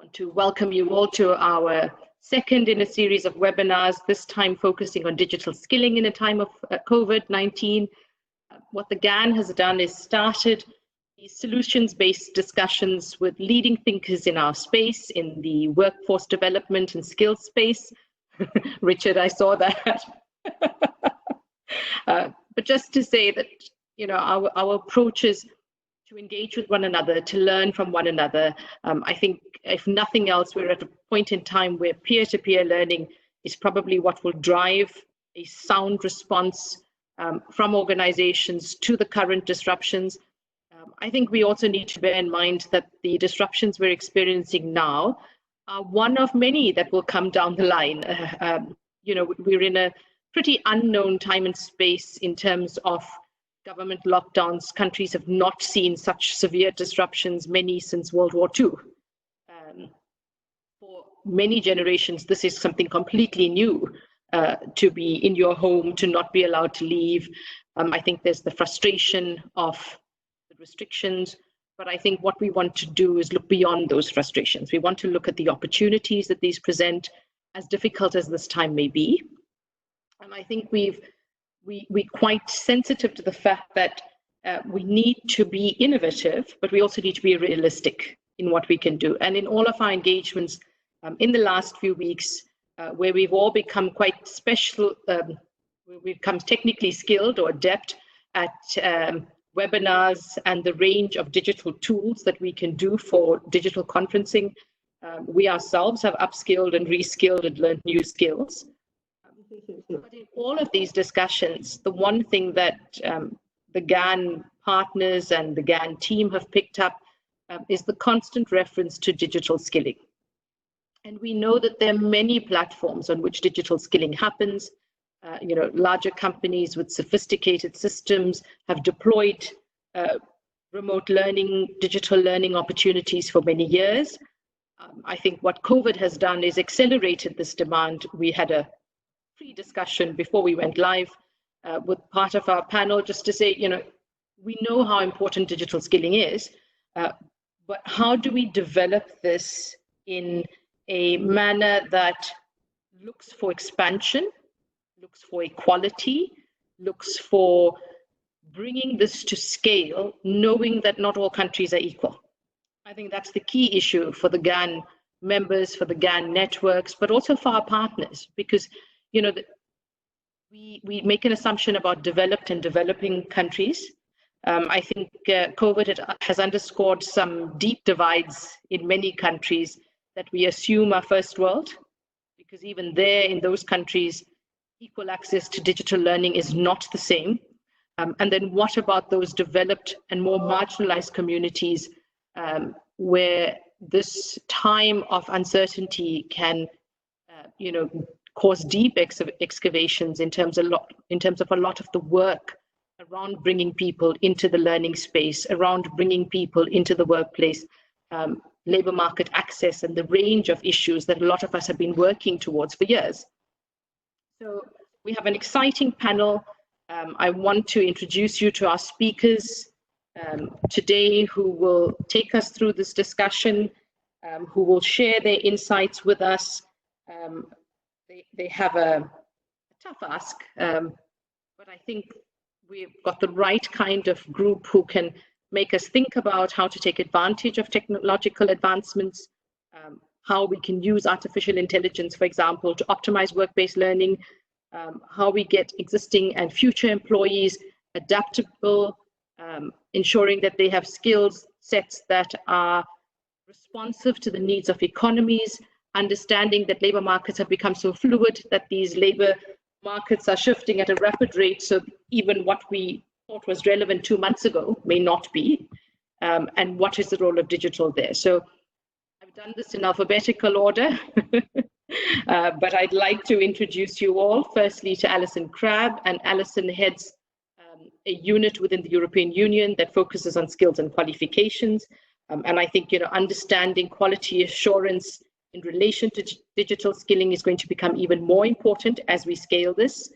want to welcome you all to our second in a series of webinars, this time focusing on digital skilling in a time of COVID-19. What the GAN has done is started these solutions-based discussions with leading thinkers in our space, in the workforce development and skills space. Richard, I saw that. But just to say that, you know, our approach is to engage with one another, to learn from one another. I think, if nothing else, we're at a point in time where peer-to-peer learning is probably what will drive a sound response from organizations to the current disruptions. I think we also need to bear in mind that the disruptions we're experiencing now are one of many that will come down the line. You know, we're in a pretty unknown time and space in terms of government lockdowns. Countries have not seen such severe disruptions, many since World War II. For many generations, this is something completely new, to be in your home, to not be allowed to leave. I think there's the frustration of the restrictions, but I think what we want to do is look beyond those frustrations. We want to look at the opportunities that these present, as difficult as this time may be. And I think we're quite sensitive to the fact that we need to be innovative, but we also need to be realistic in what we can do. And in all of our engagements in the last few weeks, where we've all become quite special, we've become technically skilled or adept at webinars and the range of digital tools that we can do for digital conferencing. We ourselves have upskilled and reskilled and learned new skills. But in all of these discussions, the one thing that the GAN partners and the GAN team have picked up is the constant reference to digital skilling. And we know that there are many platforms on which digital skilling happens. You know, larger companies with sophisticated systems have deployed remote learning, digital learning opportunities for many years. I think what COVID has done is accelerated this demand. We had a pre-discussion before we went live with part of our panel, just to say, you know, we know how important digital skilling is, but how do we develop this in a manner that looks for expansion, looks for equality, looks for bringing this to scale, knowing that not all countries are equal. I think that's the key issue for the GAN members, for the GAN networks, but also for our partners, because, you know, we make an assumption about developed and developing countries. I think COVID has underscored some deep divides in many countries that we assume are first world, because even there in those countries, equal access to digital learning is not the same. And then what about those developed and more marginalized communities where this time of uncertainty can, you know, cause deep excavations in terms of a lot of the work around bringing people into the learning space, around bringing people into the workplace, labor market access, and the range of issues that a lot of us have been working towards for years. So we have an exciting panel. I want to introduce you to our speakers today, who will take us through this discussion, who will share their insights with us. They have a tough ask, but I think we've got the right kind of group who can make us think about how to take advantage of technological advancements, how we can use artificial intelligence, for example, to optimize work-based learning, how we get existing and future employees adaptable, ensuring that they have skills sets that are responsive to the needs of economies, understanding that labor markets have become so fluid that these labor markets are shifting at a rapid rate, so even what we thought was relevant 2 months ago may not be, and what is the role of digital there. So I've done this in alphabetical order, but I'd like to introduce you all firstly to Alison Crabb, and Alison heads a unit within the European Union that focuses on skills and qualifications. And I think, you know, understanding quality assurance in relation to digital skilling is going to become even more important as we scale this.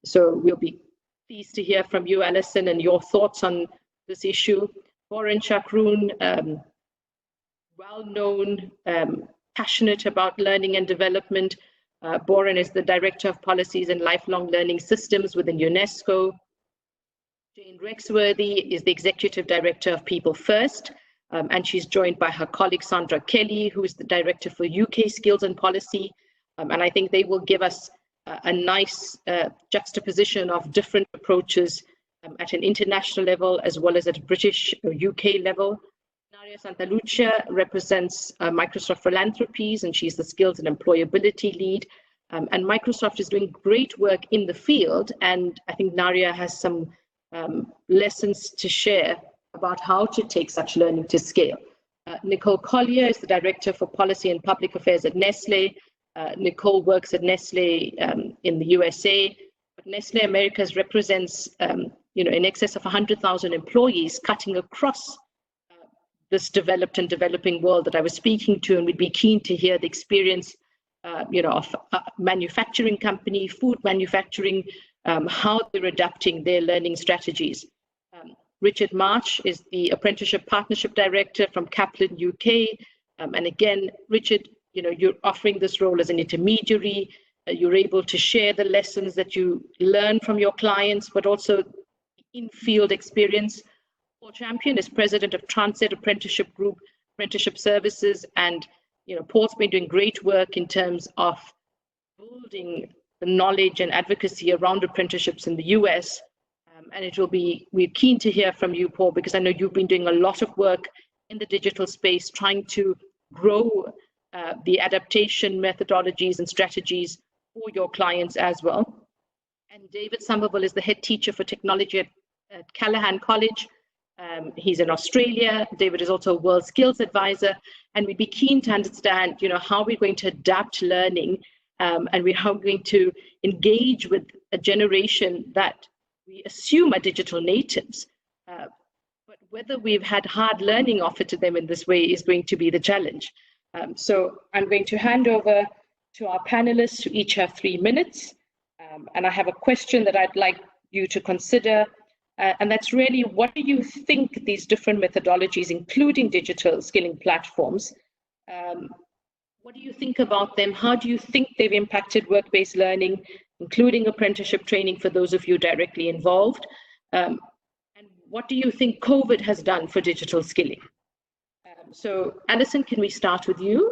So we'll be pleased to hear from you, Alison, and your thoughts on this issue. Warren Chakroon, well-known, passionate about learning and development. Boran is the Director of Policies and Lifelong Learning Systems within UNESCO. Jane Rexworthy is the Executive Director of People First, and she's joined by her colleague Sandra Kelly, who is the Director for UK Skills and Policy. And I think they will give us a nice juxtaposition of different approaches at an international level as well as at a British or UK level. Naria Santalucia represents Microsoft Philanthropies, and she's the Skills and Employability Lead. And Microsoft is doing great work in the field, and I think Naria has some lessons to share about how to take such learning to scale. Nicole Collier is the Director for Policy and Public Affairs at Nestle. Nicole works at Nestle in the USA, but Nestle Americas represents in excess of 100,000 employees cutting across this developed and developing world that I was speaking to, and we'd be keen to hear the experience of a manufacturing company, food manufacturing, how they're adapting their learning strategies. Richard March is the Apprenticeship Partnership Director from Kaplan, UK. And again, Richard, you're offering this role as an intermediary. You're able to share the lessons that you learn from your clients, but also in-field experience. Paul Champion is President of Transit Apprenticeship Group, Apprenticeship Services, and Paul's been doing great work in terms of building the knowledge and advocacy around apprenticeships in the US. And we're keen to hear from you, Paul, because I know you've been doing a lot of work in the digital space, trying to grow the adaptation methodologies and strategies for your clients as well. And David Somerville is the head teacher for technology at Callahan College. He's in Australia. David is also a World Skills Advisor, and we'd be keen to understand, how we're going to adapt learning, and how we're going to engage with a generation that we assume are digital natives, but whether we've had hard learning offered to them in this way is going to be the challenge. So I'm going to hand over to our panelists, who each have 3 minutes, and I have a question that I'd like you to consider. And that's really, what do you think these different methodologies, including digital skilling platforms, what do you think about them? How do you think they've impacted work-based learning, including apprenticeship training for those of you directly involved? And what do you think COVID has done for digital skilling? So Alison, can we start with you?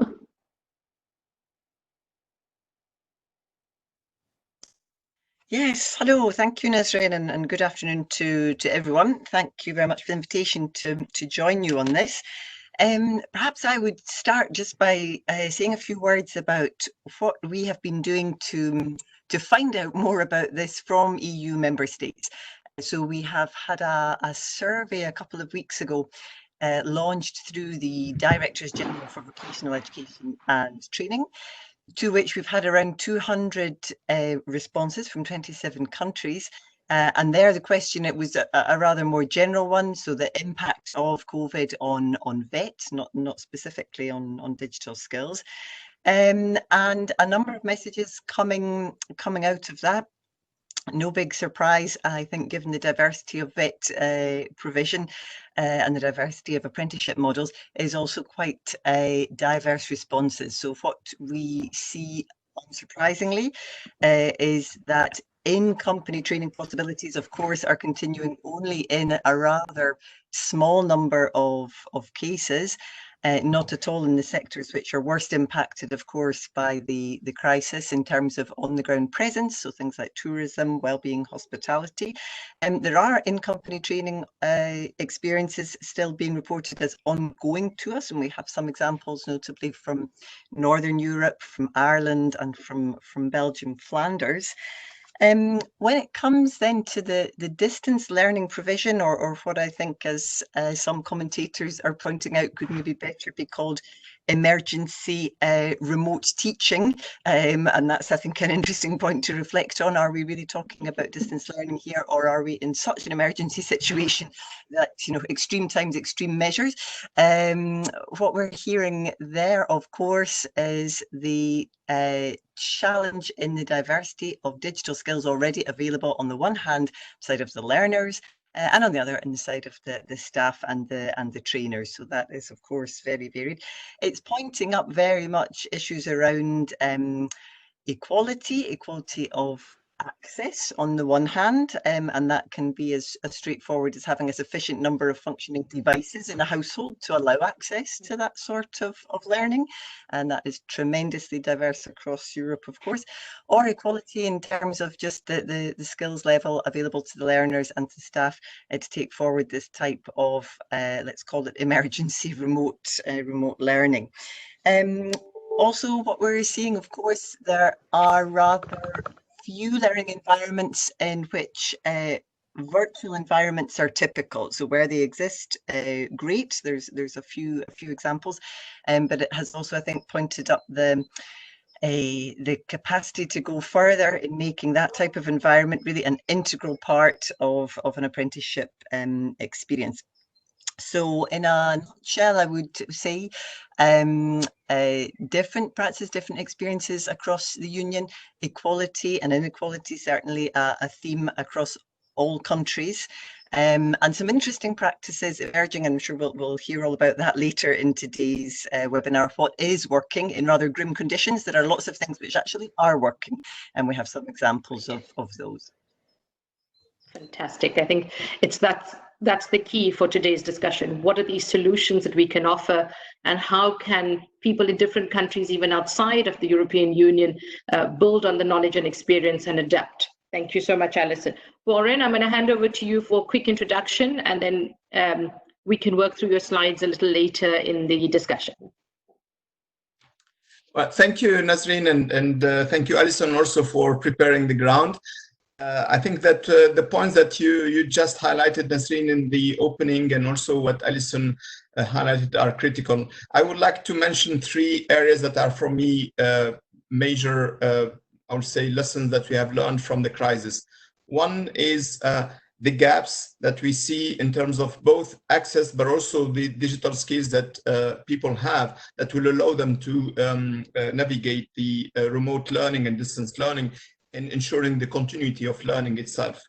Yes, hello, thank you, Nazreen, and good afternoon to everyone. Thank you very much for the invitation to join you on this. Perhaps I would start just by saying a few words about what we have been doing to find out more about this from EU member states. So we have had a survey a couple of weeks ago launched through the Directors General for Vocational Education and Training, to which we've had around 200 responses from 27 countries. And there the question, it was a rather more general one, so the impact of COVID on vets, not specifically on digital skills. And a number of messages coming out of that. No big surprise, I think, given the diversity of vet provision and the diversity of apprenticeship models, is also quite diverse responses. So what we see, unsurprisingly, is that in-company training possibilities, of course, are continuing only in a rather small number of cases. Not at all in the sectors which are worst impacted, of course, by the crisis in terms of on-the-ground presence, so things like tourism, well-being, hospitality. There are in-company training experiences still being reported as ongoing to us, and we have some examples, notably from Northern Europe, from Ireland, and from Belgium, Flanders. When it comes then to the distance learning provision, or what I think, as some commentators are pointing out, could maybe better be called emergency remote teaching, and that's, I think, an interesting point to reflect on. Are we really talking about distance learning here, or are we in such an emergency situation that, extreme times, extreme measures? What we're hearing there, of course, is the challenge in the diversity of digital skills already available on the one hand side of the learners, and on the other side of the staff and the trainers. So that is, of course, very varied. It's pointing up very much issues around equality of access on the one hand, and that can be as straightforward as having a sufficient number of functioning devices in a household to allow access to that sort of learning, and that is tremendously diverse across Europe, of course, or equality in terms of just the skills level available to the learners and to staff to take forward this type of let's call it emergency remote learning. Also, what we're seeing, of course, there are rather few learning environments in which virtual environments are typical. So where they exist, great. There's a few examples, but it has also, I think, pointed up the capacity to go further in making that type of environment really an integral part of an apprenticeship experience. So in a nutshell, I would say different practices, different experiences across the Union, equality and inequality, certainly a theme across all countries, and some interesting practices emerging, and I'm sure we'll hear all about that later in today's webinar. What is working in rather grim conditions? There are lots of things which actually are working, and we have some examples of those. Fantastic. I think that's the key for today's discussion. What are these solutions that we can offer, and how can people in different countries, even outside of the European Union, build on the knowledge and experience and adapt? Thank you so much, Alison. Warren, I'm going to hand over to you for a quick introduction, and then we can work through your slides a little later in the discussion. Well, thank you, Nasreen, and thank you, Alison, also for preparing the ground. I think that the points that you just highlighted, Nasreen, in the opening, and also what Alison highlighted are critical. I would like to mention three areas that are, for me, major, I would say, lessons that we have learned from the crisis. One is the gaps that we see in terms of both access, but also the digital skills that people have that will allow them to navigate the remote learning and distance learning, and ensuring the continuity of learning itself.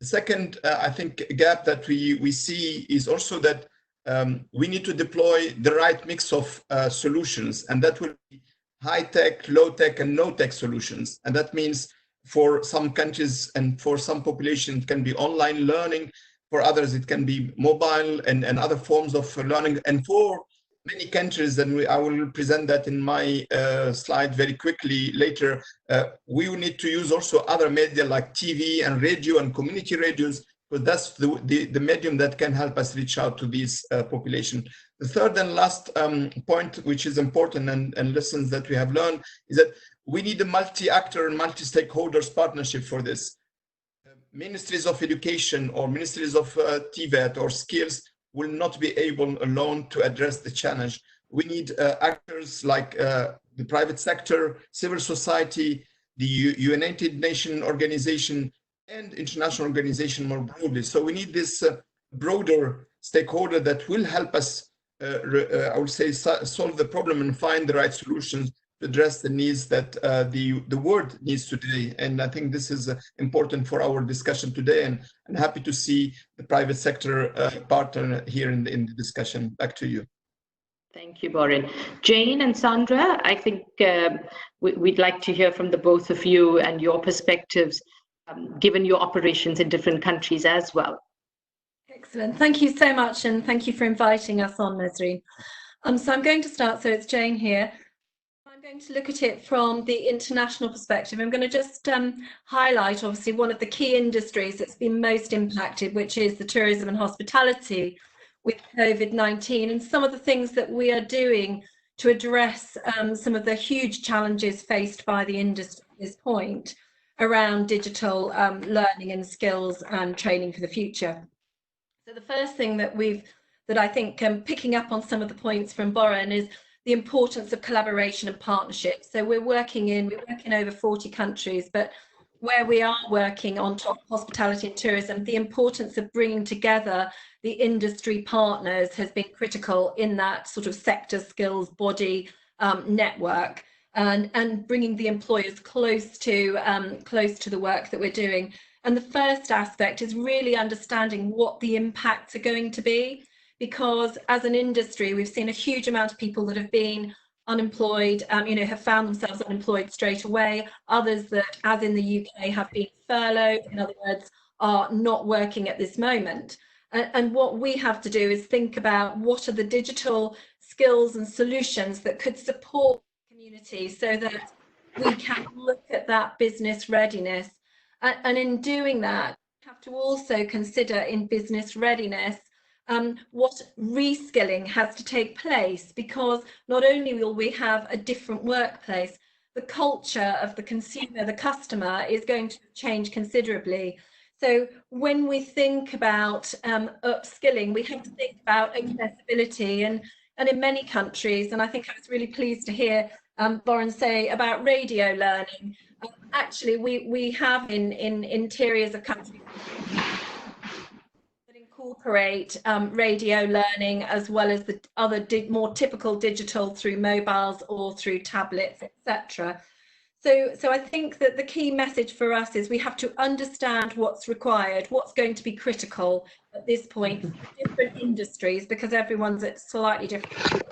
The second, I think, gap that we see is also that we need to deploy the right mix of solutions, and that will be high-tech, low-tech, and no-tech solutions. And that means for some countries and for some populations, it can be online learning. For others, it can be mobile and other forms of learning. And for many countries, and I will present that in my slide very quickly later, we will need to use also other media like TV and radio and community radios, because that's the medium that can help us reach out to these population. The third and last point, which is important and lessons that we have learned, is that we need a multi-actor and multi-stakeholders partnership for this. Ministries of education or ministries of TVET or skills will not be able alone to address the challenge. We need actors like the private sector, civil society, the United Nations organization, and international organization more broadly. So we need this broader stakeholder that will help us, I would say, solve the problem and find the right solutions to address the needs that the world needs today. And I think this is important for our discussion today, and I'm happy to see the private sector partner here in the discussion. Back to you. Thank you, Borin. Jane and Sandra, I think we'd like to hear from the both of you and your perspectives, given your operations in different countries as well. Excellent. Thank you so much, and thank you for inviting us on, Nasreen. So I'm going to start. So it's Jane here. I'm going to look at it from the international perspective. I'm going to just highlight, obviously, one of the key industries that's been most impacted, which is the tourism and hospitality with COVID-19, and some of the things that we are doing to address some of the huge challenges faced by the industry at this point around digital learning and skills and training for the future. So the first thing that I think, picking up on some of the points from Borin, is the importance of collaboration and partnership. So we work in over 40 countries, but where we are working on top hospitality and tourism, the importance of bringing together the industry partners has been critical in that sort of sector skills body network, and bringing the employers close to the work that we're doing. And the first aspect is really understanding what the impacts are going to be, because as an industry, we've seen a huge amount of people that have been unemployed, have found themselves unemployed straight away. Others that, as in the UK, have been furloughed, in other words, are not working at this moment. And what we have to do is think about what are the digital skills and solutions that could support the community so that we can look at that business readiness. And in doing that, we have to also consider in business readiness what reskilling has to take place, because not only will we have a different workplace, the culture of the consumer, the customer, is going to change considerably. So when we think about upskilling, we have to think about accessibility, and in many countries, and I think I was really pleased to hear Lauren say about radio learning. Actually, we have in interiors of countries that incorporate radio learning, as well as the other more typical digital through mobiles or through tablets, etc. So I think that the key message for us is we have to understand what's required, what's going to be critical at this point for different industries, because everyone's at slightly different.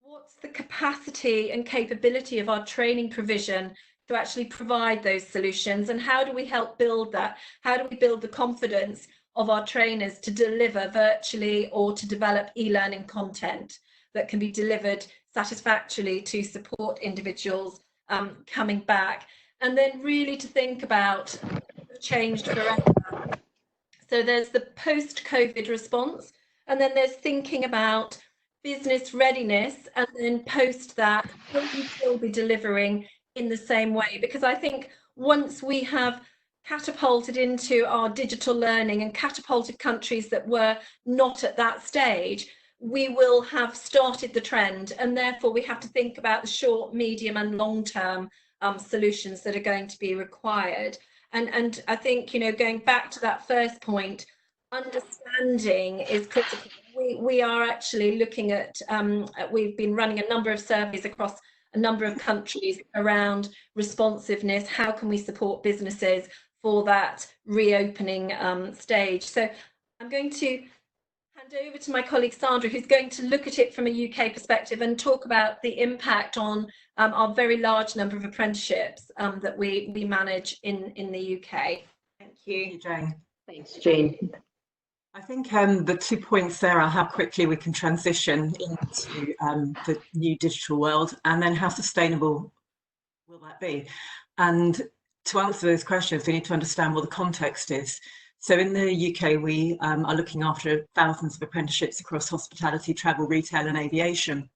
What's the capacity and capability of our training provision to actually provide those solutions, and how do we help build that? How do we build the confidence of our trainers to deliver virtually or to develop e-learning content that can be delivered satisfactorily to support individuals coming back? And then really to think about changed forever. So there's the post-COVID response, and then there's thinking about business readiness, and then post that, will we still be delivering in the same way? Because I think once we have catapulted into our digital learning and catapulted countries that were not at that stage, we will have started the trend, and therefore we have to think about the short, medium and long-term solutions that are going to be required. And I think, going back to that first point, understanding is critical. We are actually looking at, we've been running a number of surveys across a number of countries around responsiveness. How can we support businesses for that reopening stage? So I'm going to hand over to my colleague Sandra, who's going to look at it from a UK perspective and talk about the impact on our very large number of apprenticeships that we manage in the UK. Thank you, Jane. Thanks, Jane. I think the 2 points there are how quickly we can transition into the new digital world, and then how sustainable will that be? And to answer those questions, we need to understand what the context is. So in the UK, we are looking after thousands of apprenticeships across hospitality, travel, retail and aviation.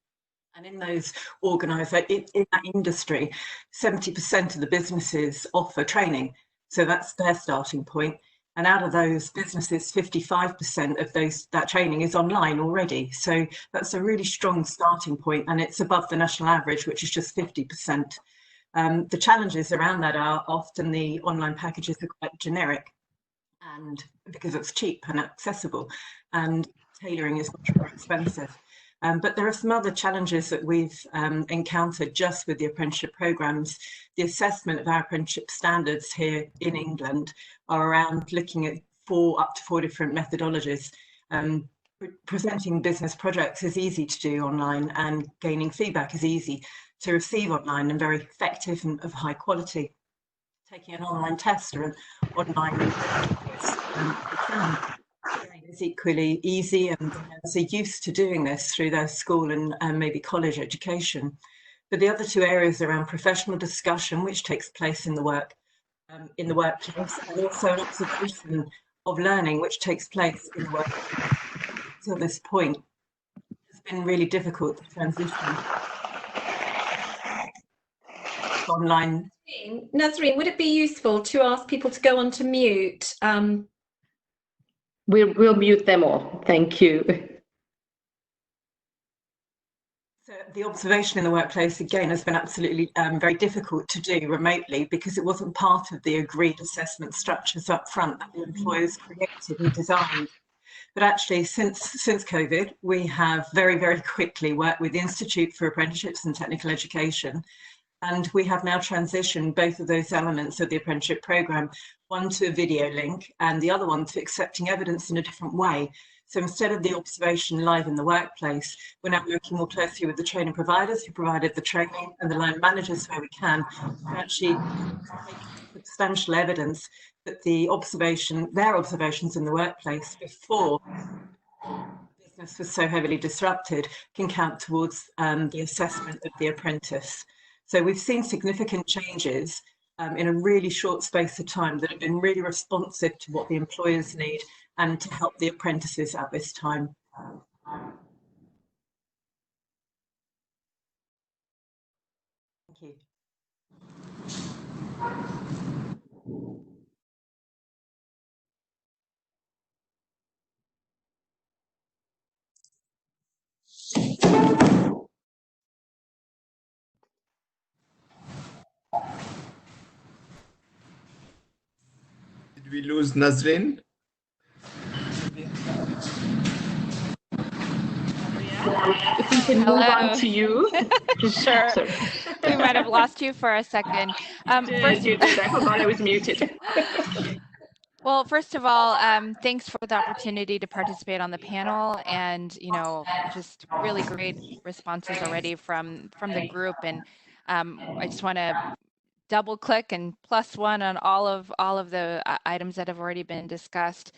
And in those organised, in that industry, 70% of the businesses offer training. So that's their starting point. And out of those businesses, 55% of that training is online already. So that's a really strong starting point, and it's above the national average, which is just 50%. The challenges around that are often the online packages are quite generic, and because it's cheap and accessible, and tailoring is much more expensive. But there are some other challenges that we've encountered just with the apprenticeship programmes. The assessment of our apprenticeship standards here in England are around looking at up to four different methodologies. Presenting business projects is easy to do online, and gaining feedback is easy to receive online and very effective and of high quality. Taking an online test or an online exam is equally easy, and they're used to doing this through their school and maybe college education. But the other two areas around professional discussion, which takes place in the workplace, and also an observation of learning, which takes place in the workplace. Till this point, it's been really difficult to transition online. Nazreen, would it be useful to ask people to go on to mute? We'll mute them all. Thank you. So the observation in the workplace, again, has been absolutely very difficult to do remotely, because it wasn't part of the agreed assessment structures up front that the employers created and designed. But actually, since COVID, we have very, very quickly worked with the Institute for Apprenticeships and Technical Education And we have now transitioned both of those elements of the apprenticeship programme, one to a video link and the other one to accepting evidence in a different way. So instead of the observation live in the workplace, we're now working more closely with the training providers who provided the training and the line managers where we can to actually take substantial evidence that their observations in the workplace before business was so heavily disrupted can count towards the assessment of the apprentice. So we've seen significant changes in a really short space of time that have been really responsive to what the employers need and to help the apprentices at this time. Thank you. Did we lose Nazreen? If we can move on to you. Sure. We might have lost you for a second. First, you did. I forgot I was muted. Well, first of all, thanks for the opportunity to participate on the panel, and just really great responses already from the group. And I just want to double click and +1 on all of the items that have already been discussed.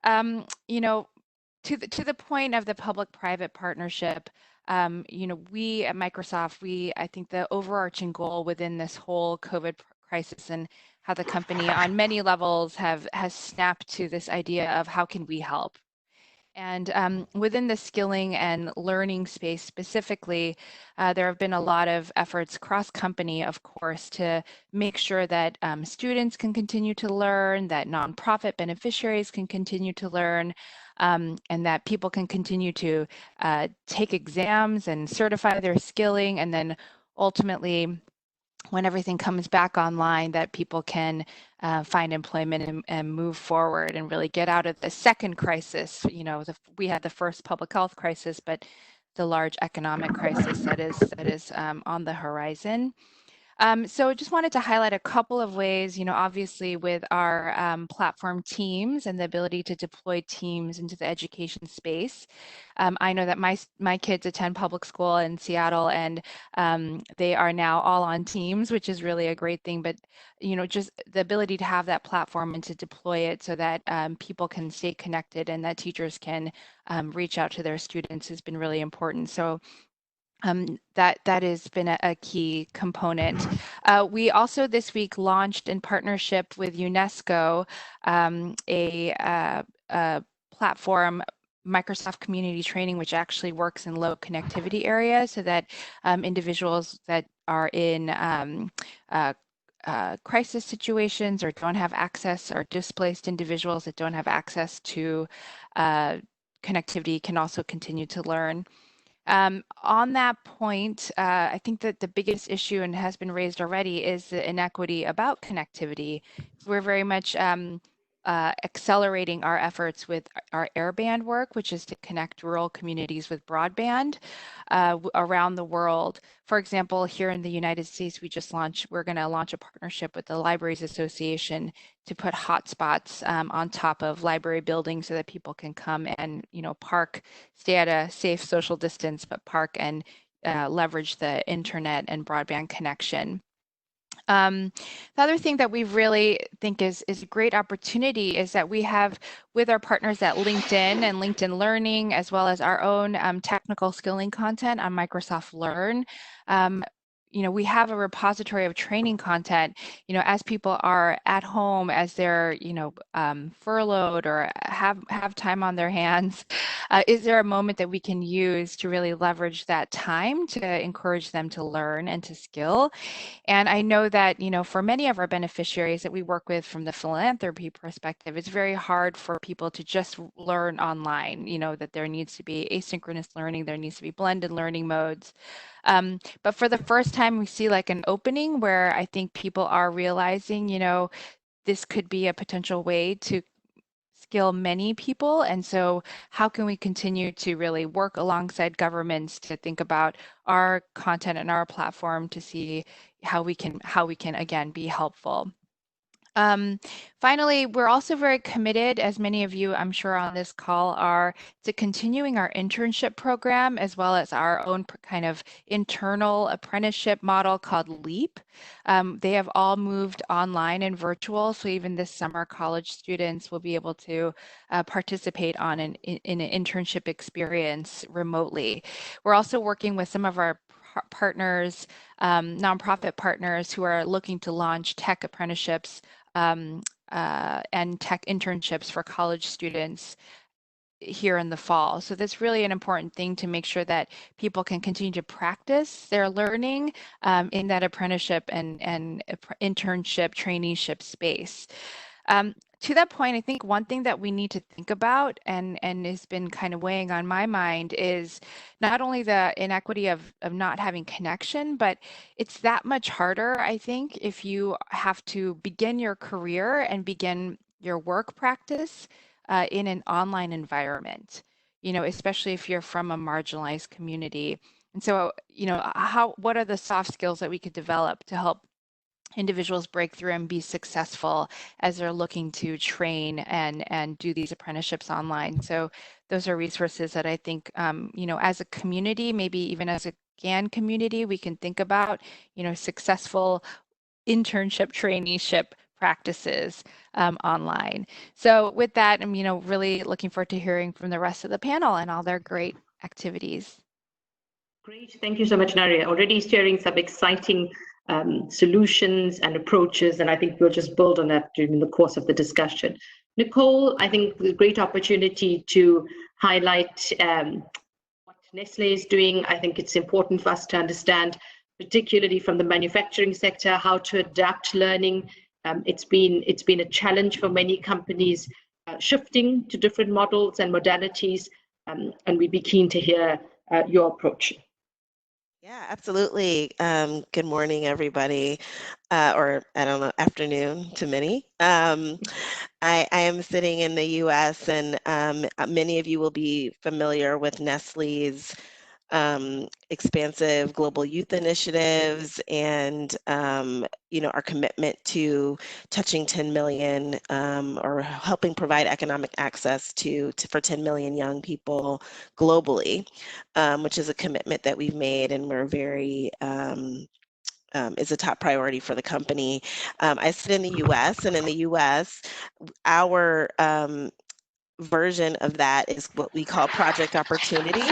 To the point of the public-private partnership, we at Microsoft, I think the overarching goal within this whole COVID crisis and how the company on many levels has snapped to this idea of how can we help. And within the skilling and learning space specifically, there have been a lot of efforts cross-company, of course, to make sure that students can continue to learn, that nonprofit beneficiaries can continue to learn, and that people can continue to take exams and certify their skilling, and then ultimately, when everything comes back online, that people can find employment and move forward and really get out of the second crisis. We had the first public health crisis, but the large economic crisis that is on the horizon. So I just wanted to highlight a couple of ways, obviously with our platform teams and the ability to deploy teams into the education space. I know that my kids attend public school in Seattle, and they are now all on teams, which is really a great thing. But, just the ability to have that platform and to deploy it so that people can stay connected and that teachers can reach out to their students has been really important. So that has been a key component. We also this week launched in partnership with UNESCO a platform, Microsoft Community Training, which actually works in low connectivity areas so that individuals that are in crisis situations or don't have access, or displaced individuals that don't have access to connectivity can also continue to learn. On that point, I think that the biggest issue, and has been raised already, is the inequity about connectivity. We're very much accelerating our efforts with our airband work, which is to connect rural communities with broadband around the world. For example, here in the United States, we're going to launch a partnership with the Libraries Association to put hotspots on top of library buildings so that people can come and, park, stay at a safe social distance, but park and leverage the internet and broadband connection. The other thing that we really think is a great opportunity is that we have, with our partners at LinkedIn and LinkedIn Learning, as well as our own technical skilling content on Microsoft Learn, we have a repository of training content, as people are at home, as they're, furloughed or have time on their hands. Is there a moment that we can use to really leverage that time to encourage them to learn and to skill? And I know that, for many of our beneficiaries that we work with from the philanthropy perspective, it's very hard for people to just learn online, that there needs to be asynchronous learning, there needs to be blended learning modes. But for the first time, we see like an opening where I think people are realizing, this could be a potential way to skill many people. And so how can we continue to really work alongside governments to think about our content and our platform to see how we can again be helpful. Finally, we're also very committed, as many of you I'm sure on this call are, to continuing our internship program as well as our own kind of internal apprenticeship model called LEAP. They have all moved online and virtual, so even this summer college students will be able to participate in an internship experience remotely. We're also working with some of our partners, nonprofit partners who are looking to launch tech apprenticeships and tech internships for college students here in the fall. So that's really an important thing to make sure that people can continue to practice their learning in that apprenticeship and internship traineeship space. To that point, I think one thing that we need to think about and has been kind of weighing on my mind is not only the inequity of not having connection, but it's that much harder, I think, if you have to begin your career and begin your work practice in an online environment, especially if you're from a marginalized community. And so, what are the soft skills that we could develop to help individuals break through and be successful as they're looking to train and do these apprenticeships online? So those are resources that I think, as a community, maybe even as a GAN community, we can think about, successful internship, traineeship practices online. So with that, I'm, really looking forward to hearing from the rest of the panel and all their great activities. Great, thank you so much, Naria. Already sharing some exciting solutions and approaches, and I think we'll just build on that during the course of the discussion. Nicole, I think a great opportunity to highlight what Nestle is doing. I think it's important for us to understand, particularly from the manufacturing sector, how to adapt learning. It's been a challenge for many companies shifting to different models and modalities, and we'd be keen to hear your approach. Yeah, absolutely. Good morning, everybody, or I don't know, afternoon to many. I am sitting in the US, and many of you will be familiar with Nestle's expansive global youth initiatives and our commitment to touching 10 million or helping provide economic access for 10 million young people globally, which is a commitment that we've made, and we're very is a top priority for the company. I sit in the US, and in the US, our version of that is what we call Project Opportunity.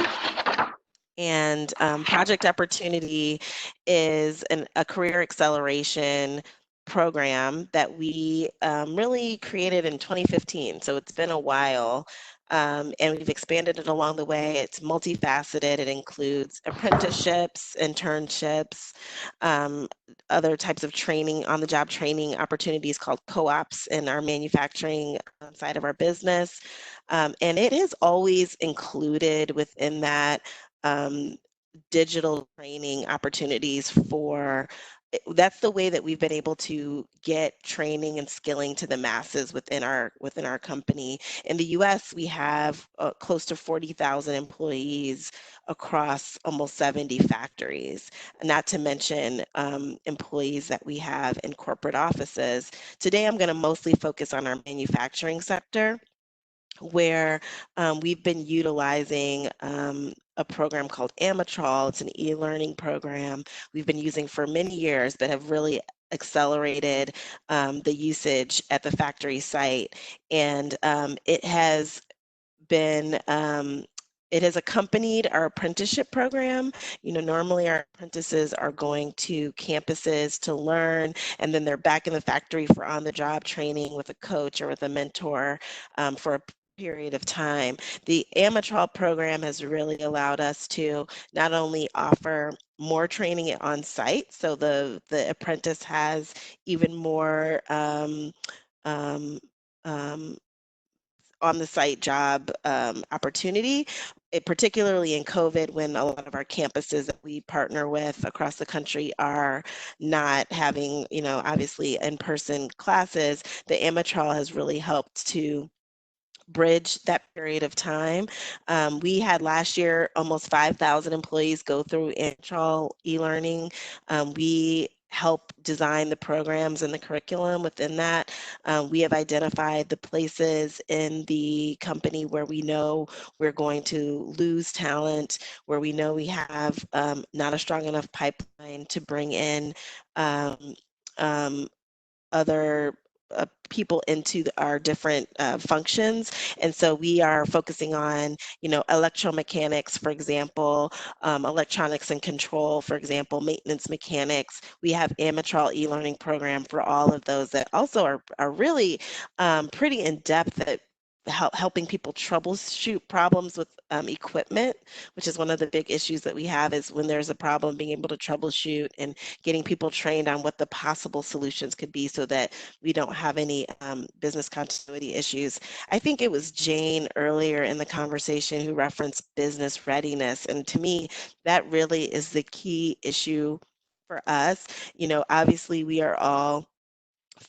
And Project Opportunity is a career acceleration program that we really created in 2015. So it's been a while, and we've expanded it along the way. It's multifaceted. It includes apprenticeships, internships, other types of training, on-the-job training opportunities called co-ops in our manufacturing side of our business. And it is always included within that digital training opportunities that's the way that we've been able to get training and skilling to the masses within our company. In the US, we have close to 40,000 employees across almost 70 factories, not to mention employees that we have in corporate offices. Today, I'm going to mostly focus on our manufacturing sector, where we've been utilizing a program called Amatrol. It's an e-learning program we've been using for many years, but have really accelerated the usage at the factory site. And it has accompanied our apprenticeship program. Normally our apprentices are going to campuses to learn, and then they're back in the factory for on-the-job training with a coach or with a mentor for a period of time. The Amatrol program has really allowed us to not only offer more training on site, so the apprentice has even more on-the-site job opportunity, particularly in COVID, when a lot of our campuses that we partner with across the country are not having, obviously in-person classes. The Amatrol has really helped to bridge that period of time. We had last year almost 5,000 employees go through Antral e-learning. We help design the programs and the curriculum within that. We have identified the places in the company where we know we're going to lose talent, where we know we have not a strong enough pipeline to bring in other people into our different functions. And so we are focusing on, electromechanics, for example, electronics and control, for example, maintenance mechanics. We have Amitral e-learning program for all of those that also are really pretty in-depth at helping people troubleshoot problems with equipment, which is one of the big issues that we have, is when there's a problem, being able to troubleshoot and getting people trained on what the possible solutions could be so that we don't have any business continuity issues. I think it was Jane earlier in the conversation who referenced business readiness. And to me, that really is the key issue for us. Obviously we are all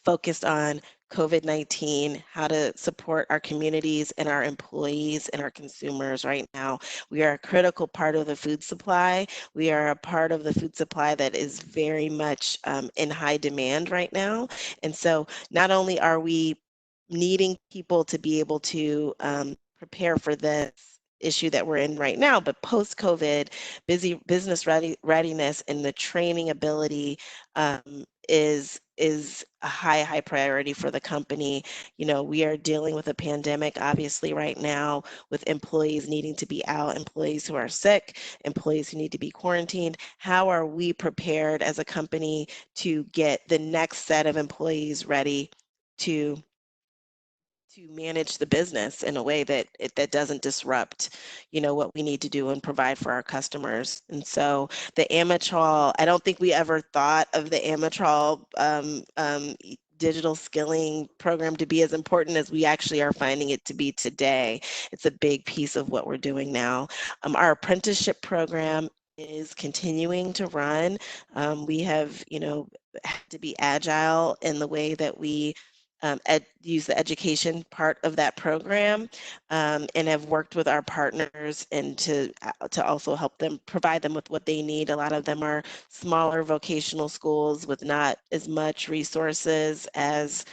focused on COVID-19, how to support our communities and our employees and our consumers right now. We are a critical part of the food supply. We are a part of the food supply that is very much in high demand right now. And so not only are we needing people to be able to prepare for this issue that we're in right now, but post-COVID, business readiness and the training ability is a high priority for the company. We are dealing with a pandemic, obviously, right now, with employees needing to be out, employees who are sick, employees who need to be quarantined. How are we prepared as a company to get the next set of employees ready to manage the business in a way that doesn't disrupt, what we need to do and provide for our customers? And so the Amitral, I don't think we ever thought of the Amitral digital skilling program to be as important as we actually are finding it to be today. It's a big piece of what we're doing now. Our apprenticeship program is continuing to run. We have, had to be agile in the way that we use the education part of that program, and have worked with our partners and to also help them, provide them with what they need. A lot of them are smaller vocational schools with not as much resources as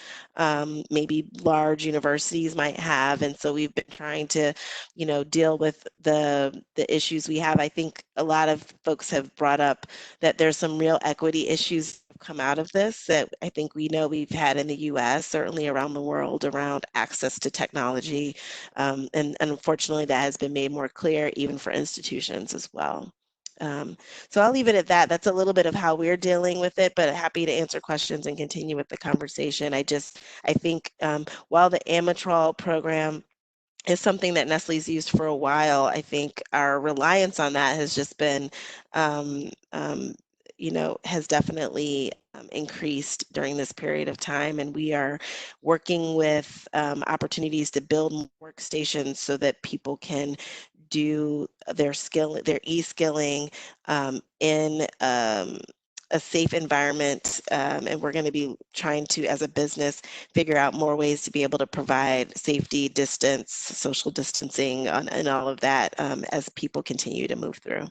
maybe large universities might have. And so we've been trying to, deal with the issues we have. I think a lot of folks have brought up that there's some real equity issues come out of this that I think we know we've had in the US, certainly around the world, around access to technology. And unfortunately, that has been made more clear even for institutions as well. So I'll leave it at that. That's a little bit of how we're dealing with it, but happy to answer questions and continue with the conversation. I think while the Amitral program is something that Nestle's used for a while, I think our reliance on that has just been has definitely increased during this period of time, and we are working with opportunities to build workstations so that people can do their e-skilling in a safe environment, and we're going to be trying to, as a business, figure out more ways to be able to provide safety, distance, social distancing, and all of that as people continue to move through.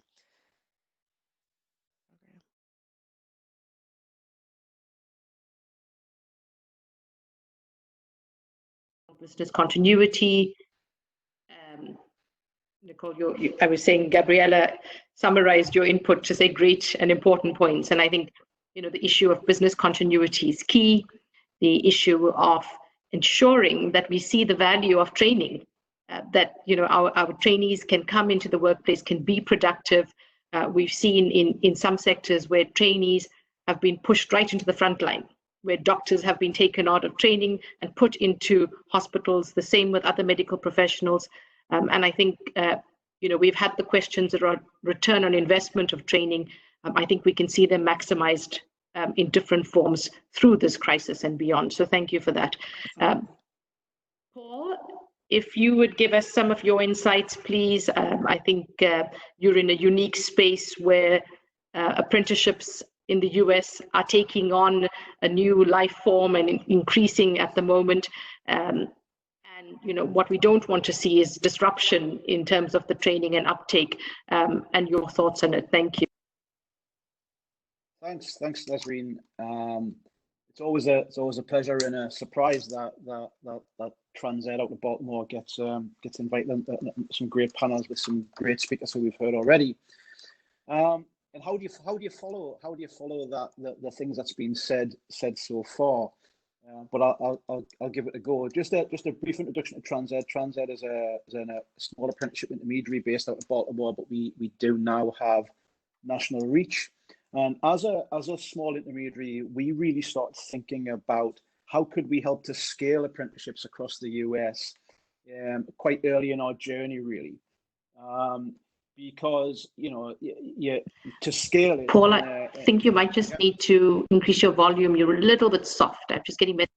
Business continuity. Nicole, I was saying Gabriella summarized your input to say great and important points. And I think, the issue of business continuity is key. The issue of ensuring that we see the value of training, that, our trainees can come into the workplace, can be productive. We've seen in some sectors where trainees have been pushed right into the front line, where doctors have been taken out of training and put into hospitals, the same with other medical professionals. And I think, we've had the questions around return on investment of training. I think we can see them maximized in different forms through this crisis and beyond. So thank you for that. Paul, if you would give us some of your insights, please. I think you're in a unique space where apprenticeships in the US are taking on a new life form and increasing at the moment. And And what we don't want to see is disruption in terms of the training and uptake, and your thoughts on it. Thank you. Thanks, Nesreen. It's always a pleasure and a surprise that Transed out of Baltimore gets invited into some great panels with some great speakers who we've heard already. And how do you follow that the things that's been said so far? But I'll give it a go. Just a brief introduction to Transed. Transed is a small apprenticeship intermediary based out of Baltimore, but we do now have national reach. And as a small intermediary, we really started thinking about how could we help to scale apprenticeships across the US quite early in our journey, really. Because to scale it. Paul, I think you might just need to increase your volume. You're a little bit soft. I'm just getting better.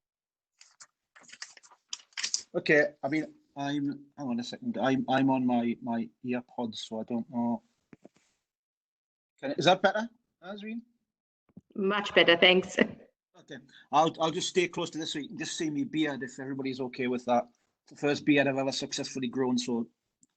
Okay, I mean, hang on a second. I'm on my earpods, so I don't know. Is that better, Nazreen? Much better, thanks. Okay, I'll just stay close to this so you can just see me beard if everybody's okay with that. It's the first beard I've ever successfully grown, so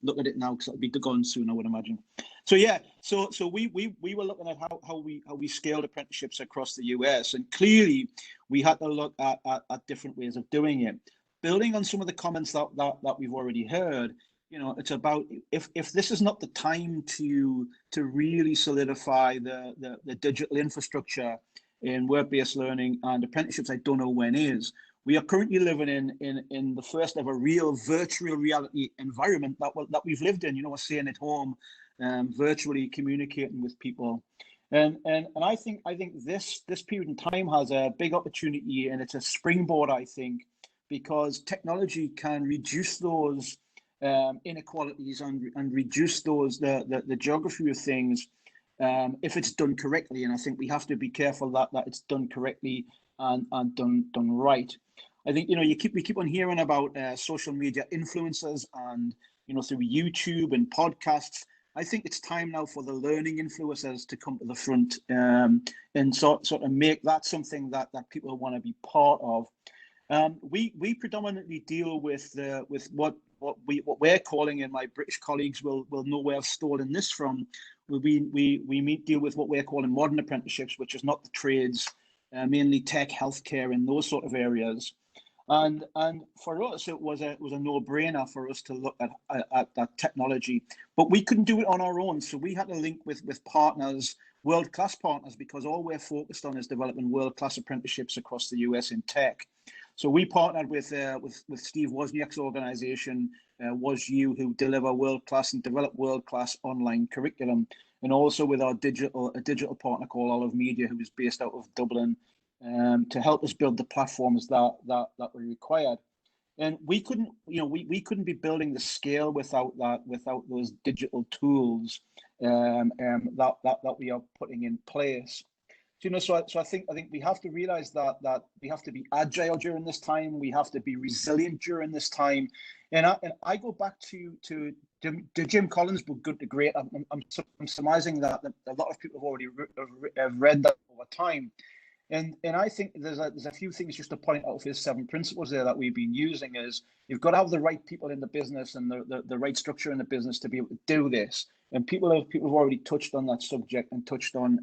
look at it now because it'll be gone soon, I would imagine. So yeah, so we were looking at how we scaled apprenticeships across the US, and clearly we had to look at different ways of doing it. Building on some of the comments that we've already heard, it's about if this is not the time to really solidify the digital infrastructure in work-based learning and apprenticeships, I don't know when is. We are currently living in the first ever real virtual reality environment that we've lived in. We're staying at home, virtually communicating with people, and I think this period in time has a big opportunity, and it's a springboard, I think, because technology can reduce those inequalities and reduce the geography of things if it's done correctly. And I think we have to be careful that it's done correctly and done right. I think we keep on hearing about social media influencers and through YouTube and podcasts. I think it's time now for the learning influencers to come to the front and sort of make that something that people want to be part of. We predominantly deal with what we're calling, and my British colleagues will know where I've stolen this from. We deal with what we're calling modern apprenticeships, which is not the trades, mainly tech, healthcare, and those sort of areas. And for us, it was a no-brainer for us to look at that technology, but we couldn't do it on our own. So we had to link with partners, world-class partners, because all we're focused on is developing world-class apprenticeships across the US in tech. So we partnered with Steve Wozniak's organization, WozU, who deliver world-class and develop world-class online curriculum, and also with a digital partner called Olive Media, who is based out of Dublin, to help us build the platforms that we required. And we couldn't be building the scale without those digital tools that we are putting in place. So I think we have to realize that we have to be agile during this time. We have to be resilient during this time. And I go back to Jim Collins' book, Good to Great. I'm surmising that a lot of people have already read that over time. And I think there's a few things just to point out of his 7 principles there that we've been using. Is you've got to have the right people in the business and the right structure in the business to be able to do this. And people have already touched on that subject and touched on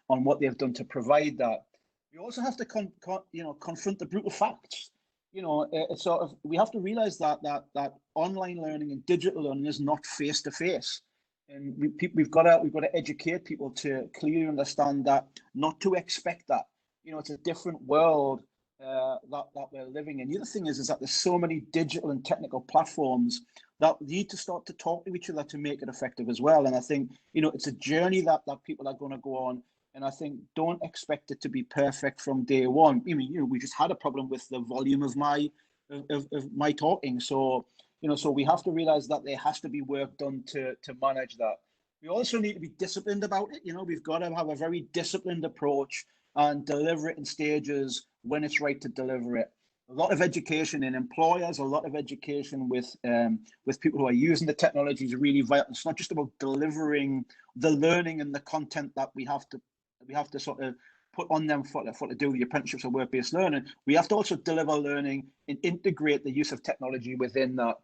what they've done to provide that. We also have to confront the brutal facts. It's sort of, we have to realize that online learning and digital learning is not face to face. And we've got to educate people to clearly understand that, not to expect that. It's a different world that we're living in. The other thing is that there's so many digital and technical platforms that need to start to talk to each other to make it effective as well. And I think it's a journey that people are going to go on. And I think don't expect it to be perfect from day one. We just had a problem with the volume of my talking. So we have to realize that there has to be work done to manage that. We also need to be disciplined about it. We've got to have a very disciplined approach and deliver it in stages when it's right to deliver it. A lot of education in employers, a lot of education with people who are using the technology is really vital. It's not just about delivering the learning and the content that we have to sort of put on them for to do the apprenticeships or work-based learning, we have to also deliver learning and integrate the use of technology within that.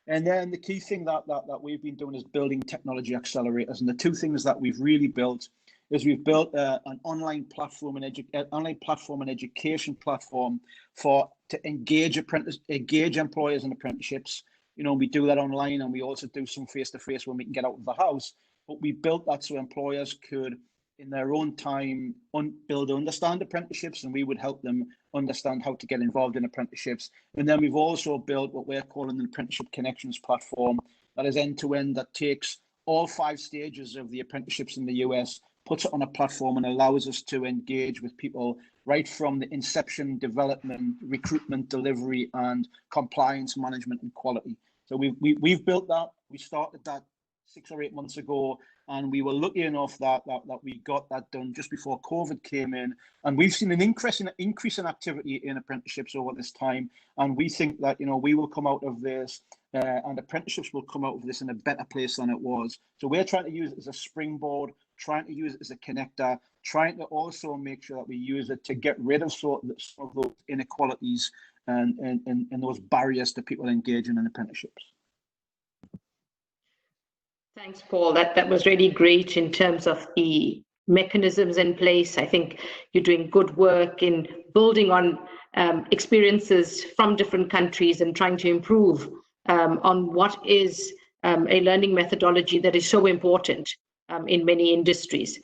And then the key thing that we've been doing is building technology accelerators. And the two things that we've really built is we've built an online platform and education platform to engage employers in apprenticeships. You know, we do that online, and we also do some face-to-face when we can get out of the house. But we built that so employers could, in their own time, understand apprenticeships, and we would help them understand how to get involved in apprenticeships. And then we've also built what we're calling an apprenticeship connections platform that is end-to-end, that takes all 5 stages of the apprenticeships in the US, puts it on a platform, and allows us to engage with people right from the inception, development, recruitment, delivery, and compliance management and quality. So we've built that. We started that 6 or 8 months ago, and we were lucky enough that we got that done just before COVID came in. And we've seen an increase in activity in apprenticeships over this time. And we think that, you know, we will come out of this and apprenticeships will come out of this in a better place than it was. So we're trying to use it as a springboard, trying to use it as a connector, trying to also make sure that we use it to get rid of some of those inequalities and those barriers to people engaging in apprenticeships. Thanks, Paul. That was really great in terms of the mechanisms in place. I think you're doing good work in building on experiences from different countries and trying to improve on what is a learning methodology that is so important in many industries.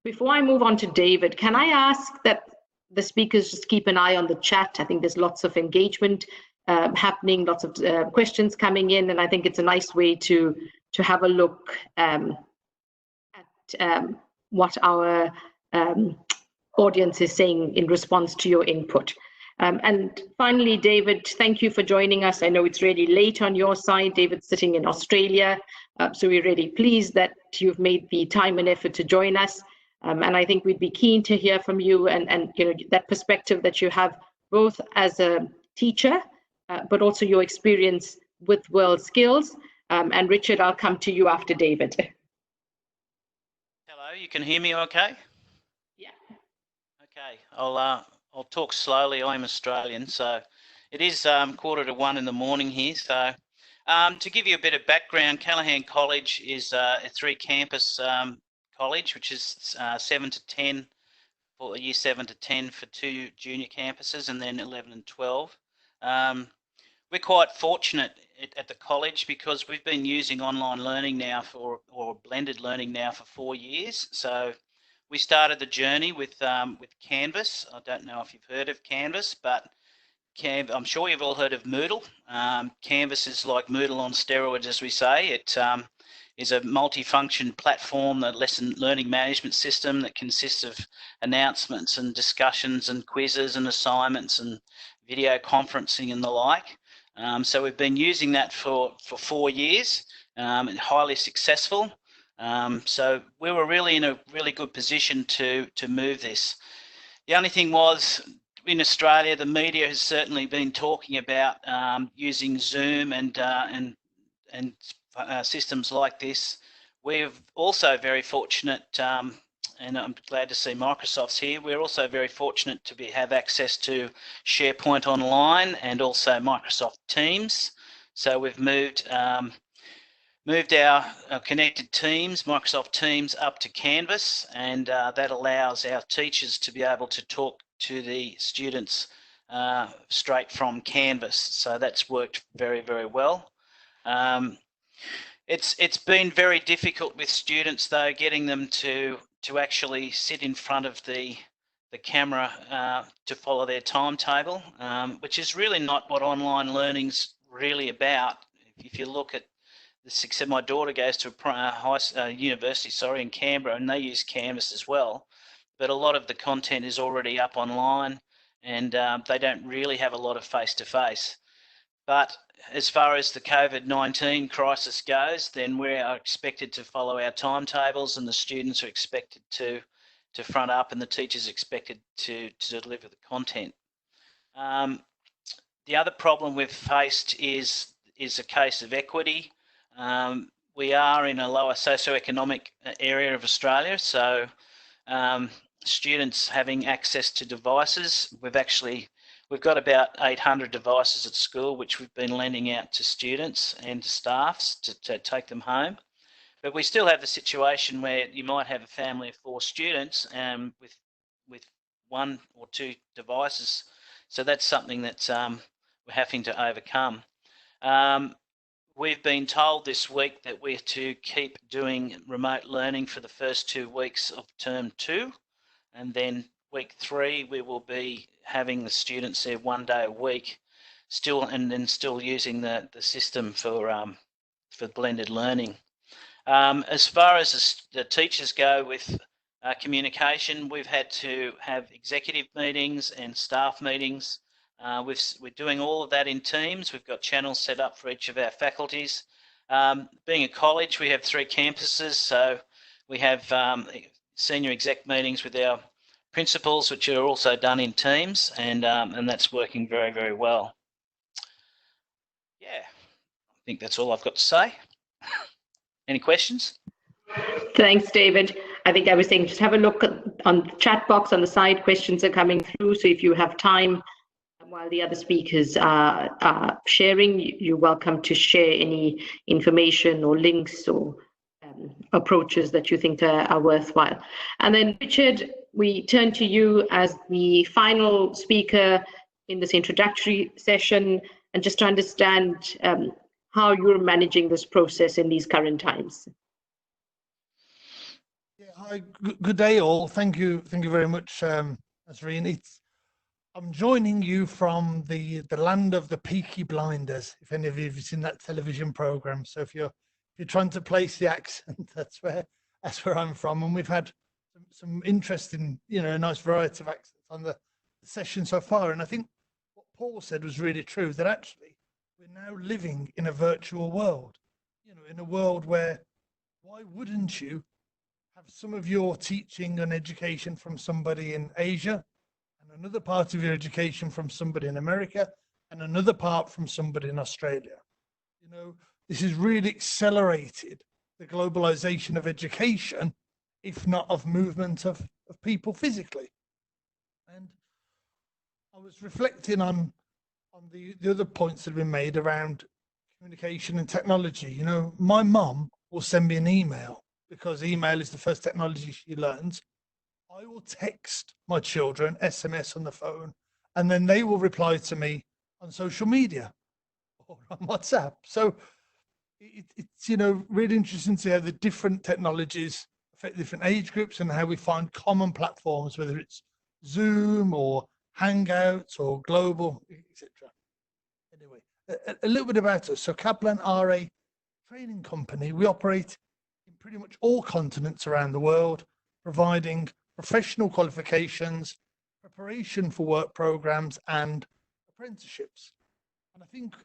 Before I move on to David, can I ask that the speakers just keep an eye on the chat? I think there's lots of engagement happening, lots of questions coming in, and I think it's a nice way to have a look at what our audience is saying in response to your input. And finally, David, thank you for joining us. I know it's really late on your side. David's sitting in Australia, so we're really pleased that you've made the time and effort to join us. And I think we'd be keen to hear from you and you know, that perspective that you have both as a teacher, but also your experience with world skills. And Richard, I'll come to you after David. Hello, you can hear me okay? Yeah. Okay, I'll talk slowly. I'm Australian, so it is 1:45 in the morning here. So to give you a bit of background, Callahan College is a 3-campus college, which is 7 to 10 for year 7 to 10 for 2 junior campuses, and then 11 and 12. We're quite fortunate at the college because we've been using online learning now or blended learning now for 4 years. So we started the journey with Canvas. I don't know if you've heard of Canvas, but I'm sure you've all heard of Moodle. Canvas is like Moodle on steroids, as we say. It is a multi-function platform, a lesson learning management system that consists of announcements and discussions and quizzes and assignments and video conferencing and the like. So we've been using that for 4 years, and highly successful. So we were really in a really good position to move this. The only thing was, in Australia, the media has certainly been talking about using Zoom and systems like this. We're also very fortunate, and I'm glad to see Microsoft's here. We're also very fortunate to have access to SharePoint Online and also Microsoft Teams. So we've moved our connected Teams, Microsoft Teams, up to Canvas, and that allows our teachers to be able to talk to the students straight from Canvas. So that's worked very, very well. It's been very difficult with students though, getting them to actually sit in front of the camera to follow their timetable, which is really not what online learning's really about. If you look at the success, my daughter goes to a university, in Canberra, and they use Canvas as well. But a lot of the content is already up online, and they don't really have a lot of face-to-face. But as far as the COVID-19 crisis goes, then we are expected to follow our timetables, and the students are expected to front up, and the teachers expected to deliver the content. The other problem we've faced is a case of equity. We are in a lower socioeconomic area of Australia, so students having access to devices. We've got about 800 devices at school, which we've been lending out to students and to staffs to take them home. But we still have the situation where you might have a family of 4 students with 1 or 2 devices. So that's something that we're having to overcome. We've been told this week that we're to keep doing remote learning for the first 2 weeks of term 2, and then week 3 we will be having the students there 1 day a week, still using the system for blended learning. As far as the teachers go with communication, we've had to have executive meetings and staff meetings. We're doing all of that in Teams. We've got channels set up for each of our faculties. Being a college, we have 3 campuses, so we have senior exec meetings with our principals, which are also done in Teams, and that's working very, very well. Yeah, I think that's all I've got to say. Any questions? Thanks, David. I think I was saying just have a look on the chat box on the side. Questions are coming through, so if you have time while the other speakers are sharing, you're welcome to share any information or links or approaches that you think are worthwhile. And then, Richard, we turn to you as the final speaker in this introductory session, and just to understand how you're managing this process in these current times. Yeah, hi, good day all. Thank you very much, Nasreen. I'm joining you from the land of the Peaky Blinders, if any of you have seen that television program. So if you're trying to place the accent, that's where I'm from. And we've had some interesting, a nice variety of accents on the session so far. And I think what Paul said was really true, that actually we're now living in a virtual world, in a world where, why wouldn't you have some of your teaching and education from somebody in Asia, and another part of your education from somebody in America, and another part from somebody in Australia? This has really accelerated the globalization of education, if not of movement of people physically. And I was reflecting on the other points that have been made around communication and technology. My mum will send me an email, because email is the first technology she learns. I will text my children, SMS on the phone, and then they will reply to me on social media or on WhatsApp. So it's really interesting to see how the different technologies affect different age groups and how we find common platforms, whether it's Zoom or Hangouts or Global, etc. Anyway, a little bit about us. So Kaplan are a training company. We operate in pretty much all continents around the world, providing professional qualifications, preparation for work programs, and apprenticeships. And I think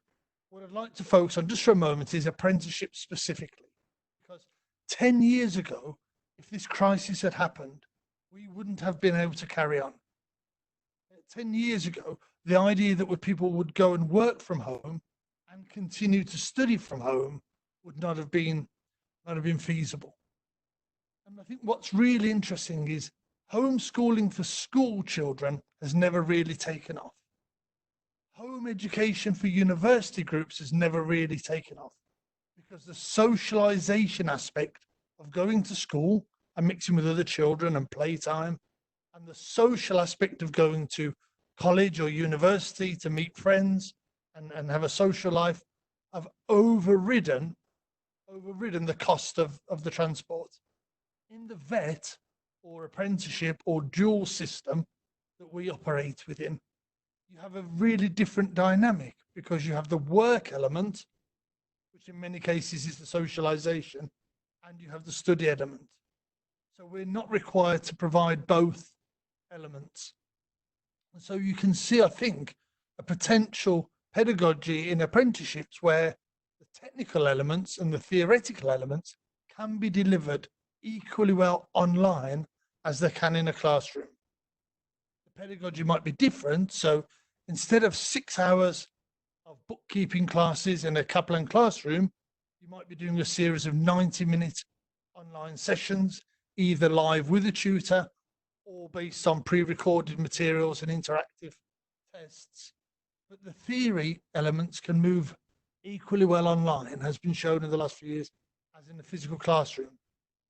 what I'd like to focus on just for a moment is apprenticeship specifically, because 10 years ago, if this crisis had happened, we wouldn't have been able to carry on. 10 years ago, the idea that people would go and work from home and continue to study from home would not have been feasible. And I think what's really interesting is homeschooling for school children has never really taken off. Home education for university groups has never really taken off, because the socialization aspect of going to school and mixing with other children and playtime, and the social aspect of going to college or university to meet friends and have a social life have overridden the cost of the transport. In the vet or apprenticeship or dual system that we operate within, you have a really different dynamic, because you have the work element, which in many cases is the socialization, and you have the study element. So we're not required to provide both elements. And so you can see, I think, a potential pedagogy in apprenticeships where the technical elements and the theoretical elements can be delivered equally well online as they can in a classroom. The pedagogy might be different. So instead of 6 hours of bookkeeping classes in a Kaplan classroom, you might be doing a series of 90-minute online sessions, either live with a tutor all based on pre-recorded materials and interactive tests. But the theory elements can move equally well online, has been shown in the last few years, as in the physical classroom.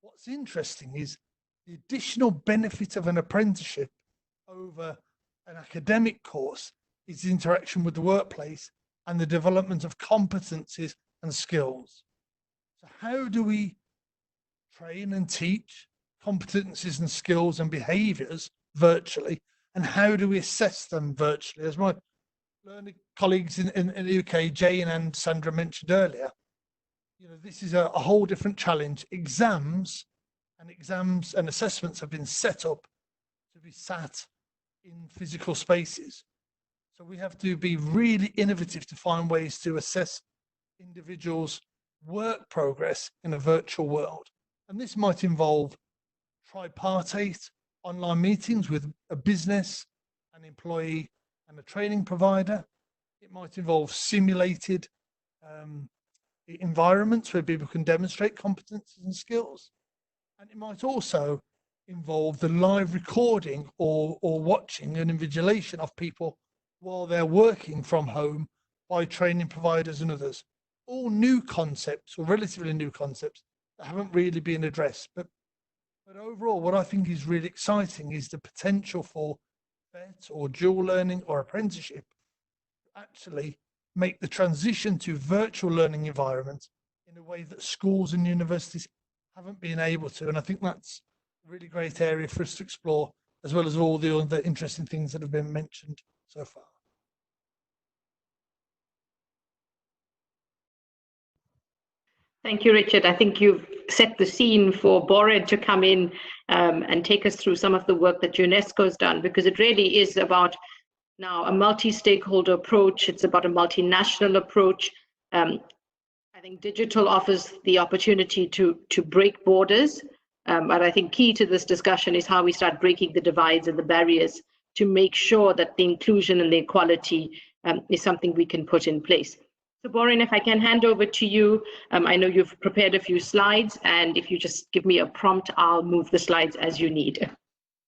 What's interesting is the additional benefit of an apprenticeship over an academic course is the interaction with the workplace and the development of competencies and skills. So how do we train and teach competencies and skills and behaviours virtually, and how do we assess them virtually? As my learning colleagues in the UK, Jane and Sandra mentioned earlier, this is a whole different challenge. Exams and assessments have been set up to be sat in physical spaces. So we have to be really innovative to find ways to assess individuals' work progress in a virtual world. And this might involve tripartite online meetings with a business, an employee, and a training provider. It might involve simulated environments where people can demonstrate competencies and skills. And it might also involve the live recording or watching and invigilation of people while they're working from home by training providers and others. All new concepts, or relatively new concepts, that haven't really been addressed. But overall, what I think is really exciting is the potential for VET or dual learning or apprenticeship to actually make the transition to virtual learning environments in a way that schools and universities haven't been able to. And I think that's a really great area for us to explore, as well as all the other interesting things that have been mentioned so far. Thank you, Richard. I think you've set the scene for Borid to come in and take us through some of the work that UNESCO has done, because it really is about now a multi-stakeholder approach. It's about a multinational approach. I think digital offers the opportunity to break borders. But I think key to this discussion is how we start breaking the divides and the barriers to make sure that the inclusion and the equality is something we can put in place. So Borin, if I can hand over to you, I know you've prepared a few slides, and if you just give me a prompt, I'll move the slides as you need.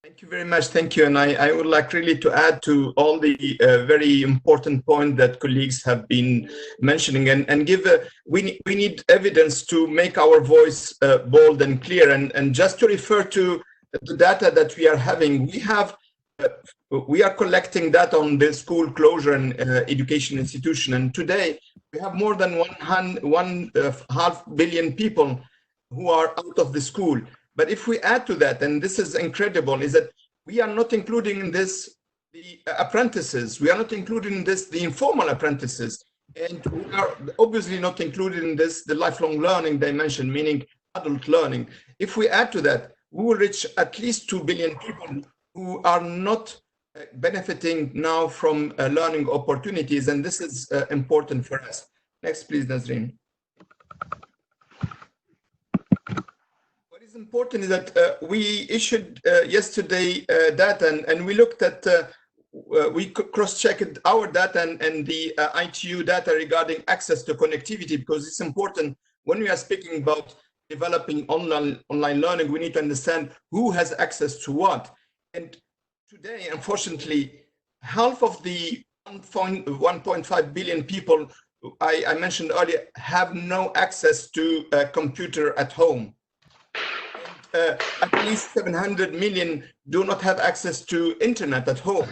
Thank you very much. Thank you. And I would like really to add to all the very important point that colleagues have been mentioning, and give we need evidence to make our voice bold and clear. And just to refer to the data that we are having, we are collecting data on the school closure and education institution. And today we have more than 1.5 billion people who are out of the school. But if we add to that, and this is incredible, is that we are not including in this the apprentices. We are not including in this the informal apprentices. And we are obviously not included in this the lifelong learning dimension, meaning adult learning. If we add to that, we will reach at least 2 billion people who are not benefiting now from learning opportunities. And this is important for us. Next, please, Nazreen. What is important is that we issued yesterday data, and we looked at, we cross-checked our data and the ITU data regarding access to connectivity, because it's important when we are speaking about developing online learning. We need to understand who has access to what. And today, unfortunately, half of the 1.5 billion people I mentioned earlier have no access to a computer at home. And, at least 700 million do not have access to internet at home.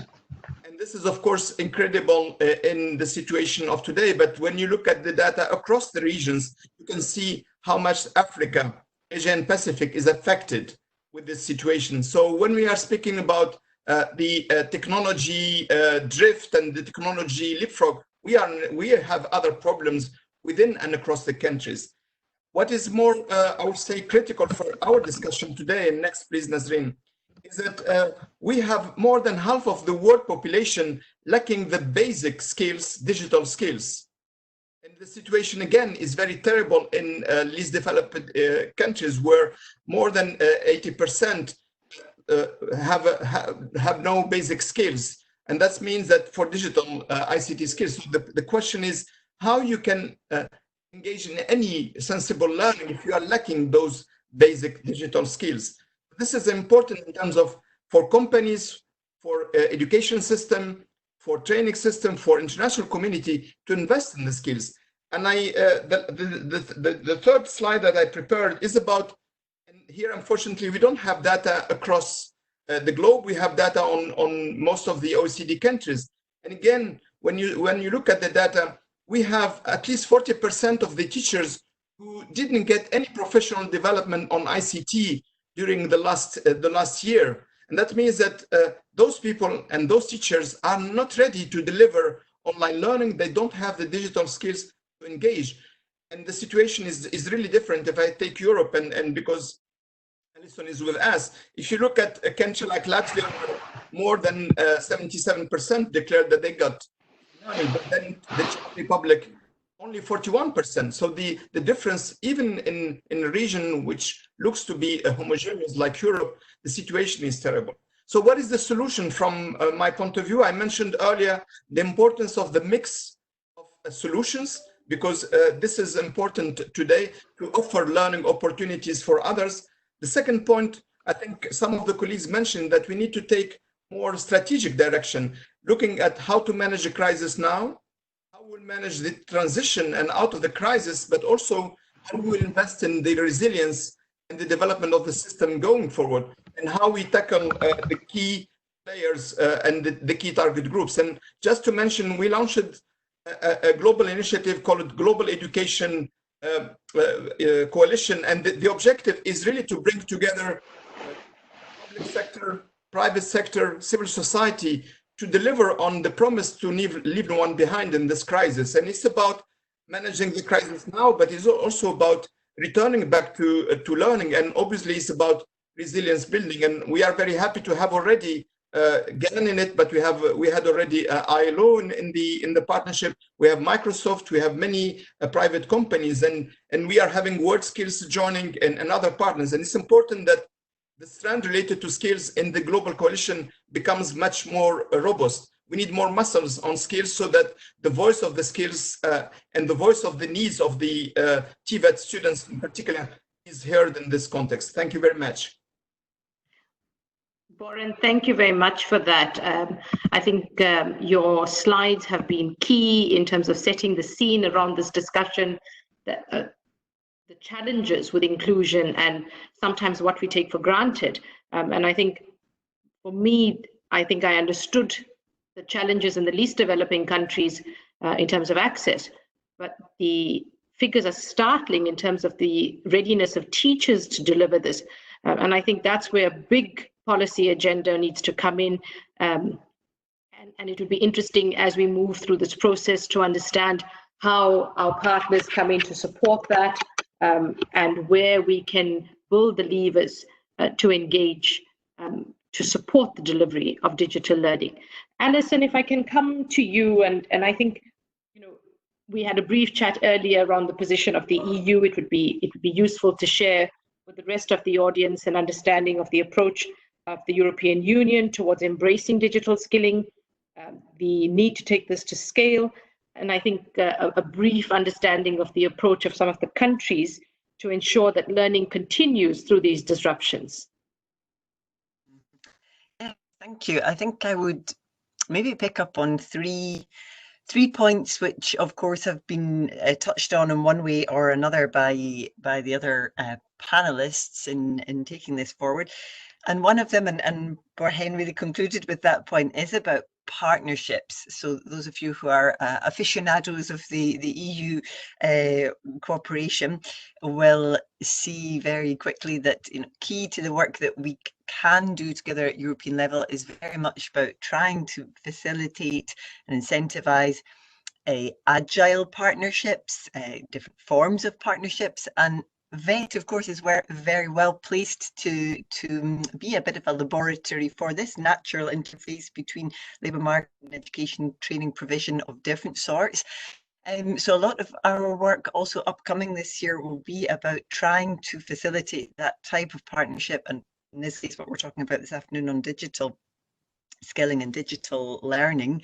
And this is, of course, incredible in the situation of today. But when you look at the data across the regions, you can see how much Africa, Asia, and Pacific is affected with this situation. So when we are speaking about the technology drift and the technology leapfrog, we have other problems within and across the countries. What is more, I would say, critical for our discussion today, and next please, Nazreen, is that we have more than half of the world population lacking the basic skills, digital skills. And the situation, again, is very terrible in least developed countries, where more than 80% have no basic skills. And that means that for digital ICT skills, so the question is how you can engage in any sensible learning if you are lacking those basic digital skills. This is important in terms of for companies, for education system, for training system, for international community to invest in the skills. And the third slide that I prepared is about, and here unfortunately we don't have data across the globe. We have data on most of the OECD countries. And again, when you look at the data, we have at least 40% of the teachers who didn't get any professional development on ICT during the last year. And that means that those people and those teachers are not ready to deliver online learning. They don't have the digital skills to engage. And the situation is really different if I take Europe, and because Alison is with us, if you look at a country like Latvia, where more than 77% declared that they got learning, but then the Czech Republic, only 41%. So the difference, even in a region which looks to be homogeneous like Europe, the situation is terrible. So what is the solution from my point of view? I mentioned earlier the importance of the mix of solutions, because this is important today to offer learning opportunities for others. The second point, I think some of the colleagues mentioned that we need to take more strategic direction, looking at how to manage a crisis now, how we'll manage the transition and out of the crisis, but also how we will invest in the resilience and the development of the system going forward, and how we tackle the key players and the key target groups. And just to mention, we launched a global initiative called Global Education Coalition, and the objective is really to bring together public sector, private sector, civil society to deliver on the promise to leave no one behind in this crisis. And it's about managing the crisis now, but it's also about returning back to learning, and obviously it's about resilience building. And we are very happy to have already GAN in it, but we had already ILO in the partnership. We have Microsoft, we have many private companies, and we are having WorldSkills joining and other partners. And it's important that the strand related to skills in the global coalition becomes much more robust. We need more muscles on skills so that the voice of the skills and the voice of the needs of the TVET students in particular is heard in this context. Thank you very much. Boren, thank you very much for that. I think your slides have been key in terms of setting the scene around this discussion, the challenges with inclusion and sometimes what we take for granted. And I think for me, I think I understood the challenges in the least developing countries in terms of access, but the figures are startling in terms of the readiness of teachers to deliver this. And I think that's where a big policy agenda needs to come in. And it would be interesting as we move through this process to understand how our partners come in to support that, and where we can build the levers to engage to support the delivery of digital learning. Alison, if I can come to you, and I think, you know, we had a brief chat earlier around the position of the EU. It would be useful to share with the rest of the audience an understanding of the approach of the European Union towards embracing digital skilling, the need to take this to scale, and I think a brief understanding of the approach of some of the countries to ensure that learning continues through these disruptions. Yeah, thank you. I think I would maybe pick up on three points, which of course have been touched on in one way or another by the other panelists in taking this forward. And one of them, and Borjen really concluded with that point, is about partnerships. So those of you who are aficionados of the EU cooperation will see very quickly that, you know, key to the work that we can do together at European level is very much about trying to facilitate and incentivize agile partnerships, different forms of partnerships. And VET, of course, is very well placed to be a bit of a laboratory for this natural interface between labour market and education training provision of different sorts. So a lot of our work also upcoming this year will be about trying to facilitate that type of partnership. And in this case, what we're talking about this afternoon on digital skilling and digital learning.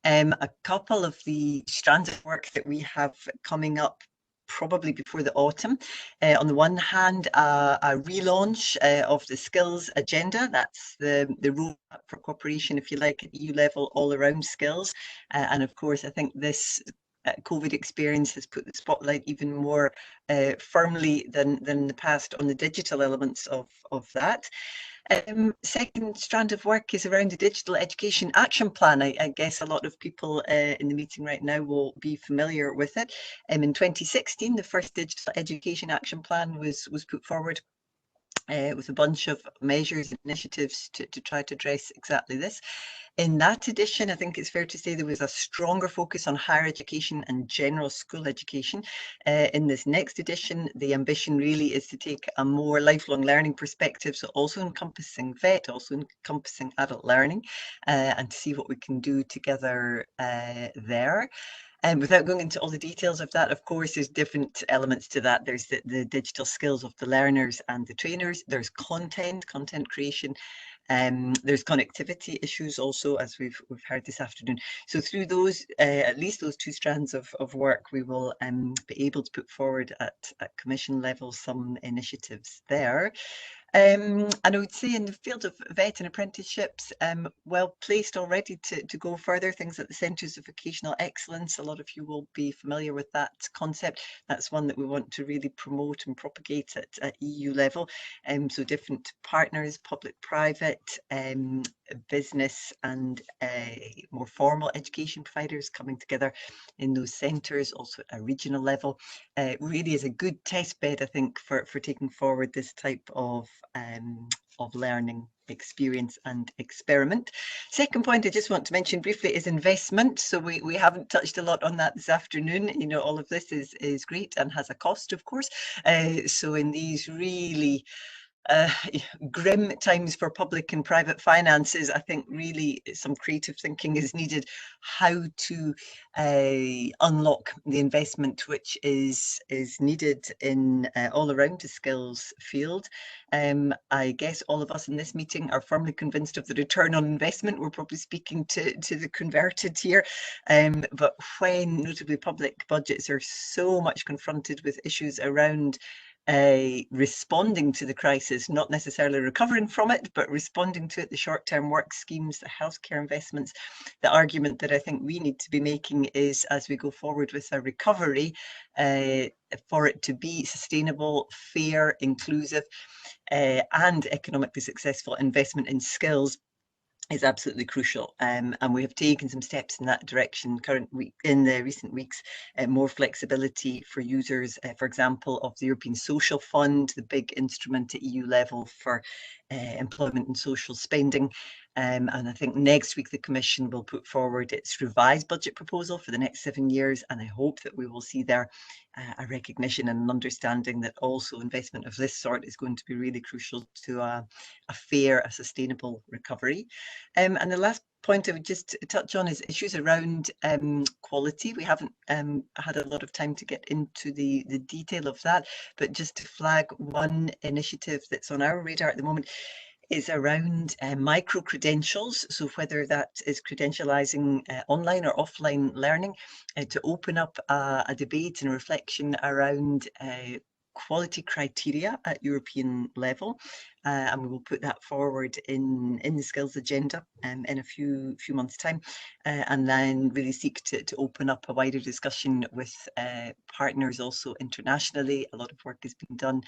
A couple of the strands of work that we have coming up probably before the autumn. On the one hand, a relaunch of the skills agenda. That's the roadmap for cooperation, if you like, at EU level, all around skills. And of course, I think this COVID experience has put the spotlight even more firmly than the past on the digital elements of that. Second strand of work is around the Digital Education Action Plan. I guess a lot of people in the meeting right now will be familiar with it. In 2016, the first Digital Education Action Plan was put forward with a bunch of measures and initiatives to try to address exactly this. In that edition, I think it's fair to say there was a stronger focus on higher education and general school education. In this next edition, the ambition really is to take a more lifelong learning perspective, so also encompassing VET, also encompassing adult learning, and to see what we can do together there. And without going into all the details of that, of course, there's different elements to that. There's the digital skills of the learners and the trainers. There's content creation. There's connectivity issues also, as we've heard this afternoon. So through those, at least those two strands of work, we will be able to put forward at Commission level some initiatives there. And I would say in the field of VET and apprenticeships, well placed already to go further. Things like the Centres of Vocational Excellence, a lot of you will be familiar with that concept. That's one that we want to really promote and propagate at EU level. So different partners, public, private, business and more formal education providers coming together in those centres, also at a regional level. Really is a good test bed, I think, for taking forward this type of learning experience and experiment. Second point I just want to mention briefly is investment. So we haven't touched a lot on that this afternoon. You know, all of this is great and has a cost, of course. So in these really grim times for public and private finances, I think really some creative thinking is needed how to unlock the investment which is needed in all around the skills field. I guess all of us in this meeting are firmly convinced of the return on investment. We're probably speaking to the converted here, but when notably public budgets are so much confronted with issues around responding to the crisis, not necessarily recovering from it, but responding to it, the short-term work schemes, the healthcare investments, the argument that I think we need to be making is, as we go forward with a recovery, for it to be sustainable, fair, inclusive, and economically successful, investment in skills is absolutely crucial, and we have taken some steps in that direction in the recent weeks. More flexibility for users, for example, of the European Social Fund, the big instrument at EU level for employment and social spending. And I think next week the Commission will put forward its revised budget proposal for the next 7 years, and I hope that we will see there a recognition and an understanding that also investment of this sort is going to be really crucial to a fair, a sustainable recovery. And the last point I would just touch on is issues around quality. We haven't had a lot of time to get into the detail of that, but just to flag one initiative that's on our radar at the moment is around micro-credentials. So whether that is credentializing online or offline learning, to open up a debate and reflection around quality criteria at European level. And we will put that forward in the skills agenda in a few months' time, and then really seek to open up a wider discussion with partners also internationally. A lot of work has been done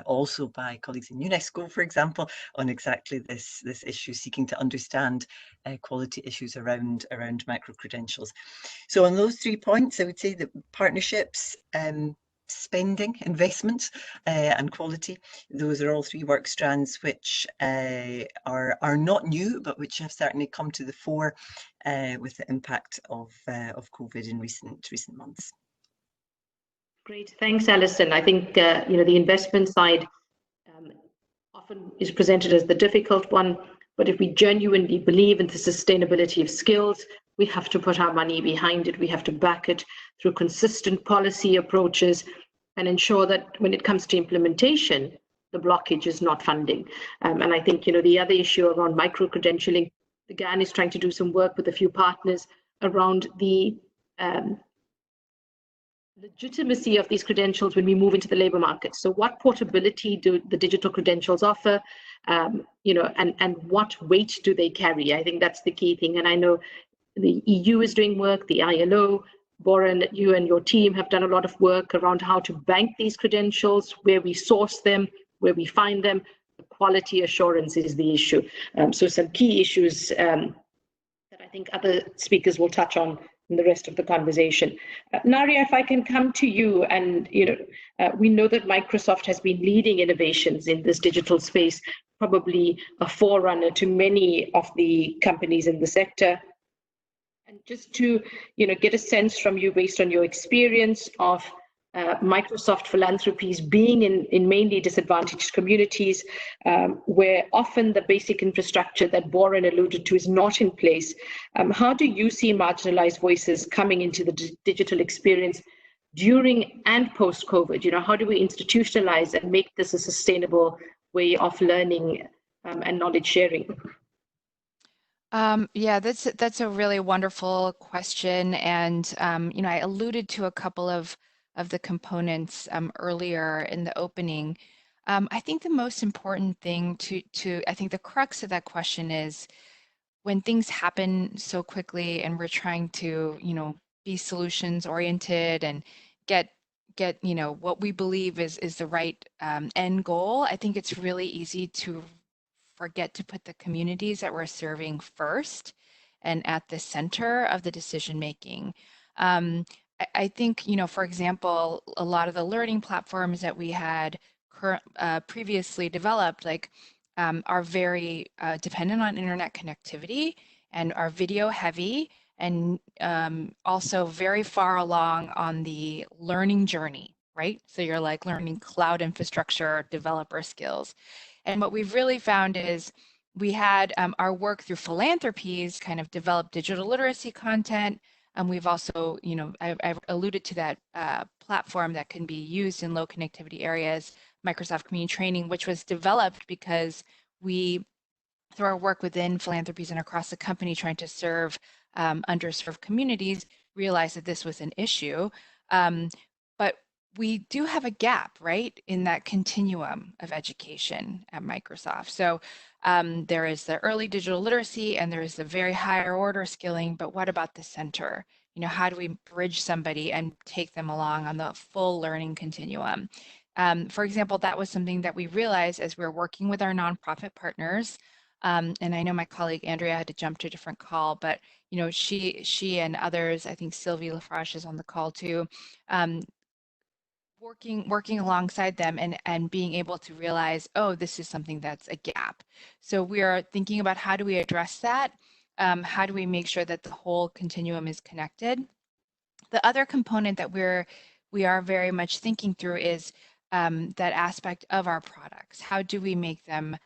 also by colleagues in UNESCO, for example, on exactly this issue, seeking to understand quality issues around micro-credentials. So on those 3 points, I would say that partnerships, spending, investment, and quality, those are all 3 work strands which are not new, but which have certainly come to the fore with the impact of COVID in recent months. Great, thanks, Alison. I think the investment side often is presented as the difficult one, but if we genuinely believe in the sustainability of skills, we have to put our money behind it. We have to back it through consistent policy approaches and ensure that when it comes to implementation, the blockage is not funding. And I think the other issue around micro-credentialing, the GAN is trying to do some work with a few partners around the legitimacy of these credentials when we move into the labor market. So what portability do the digital credentials offer, and what weight do they carry? I think that's the key thing. And I know the EU is doing work, the ILO, Boran, you and your team have done a lot of work around how to bank these credentials, where we source them, where we find them. The quality assurance is the issue. So some key issues that I think other speakers will touch on in the rest of the conversation. Naria, if I can come to you, and we know that Microsoft has been leading innovations in this digital space, probably a forerunner to many of the companies in the sector. And just to get a sense from you, based on your experience of Microsoft philanthropies being in mainly disadvantaged communities, where often the basic infrastructure that Boran alluded to is not in place. How do you see marginalized voices coming into the digital experience during and post-COVID? How do we institutionalize and make this a sustainable way of learning and knowledge sharing? Yeah, that's a really wonderful question, and I alluded to a couple of the components earlier in the opening. I think the most important thing I think the crux of that question is, when things happen so quickly and we're trying to be solutions oriented and get what we believe is the right end goal, I think it's really easy to forget to put the communities that we're serving first and at the center of the decision making. I think, for example, a lot of the learning platforms that we had previously developed, are very dependent on internet connectivity and are video heavy, and also very far along on the learning journey, right? So you're learning cloud infrastructure, developer skills. And what we've really found is we had our work through philanthropies kind of develop digital literacy content. And we've also, I've alluded to that platform that can be used in low connectivity areas, Microsoft Community Training, which was developed because we, through our work within philanthropies and across the company trying to serve underserved communities, realized that this was an issue. But we do have a gap, right, in that continuum of education at Microsoft. So there is the early digital literacy and there is the very higher order skilling, but what about the center? How do we bridge somebody and take them along on the full learning continuum? For example, that was something that we realized as we were working with our nonprofit partners. And I know my colleague Andrea had to jump to a different call, but she and others, I think Sylvie Lafrache is on the call too, working alongside them and being able to realize, oh, this is something that's a gap. So we are thinking about, how do we address that? How do we make sure that the whole continuum is connected? The other component that we are very much thinking through is that aspect of our products. How do we make them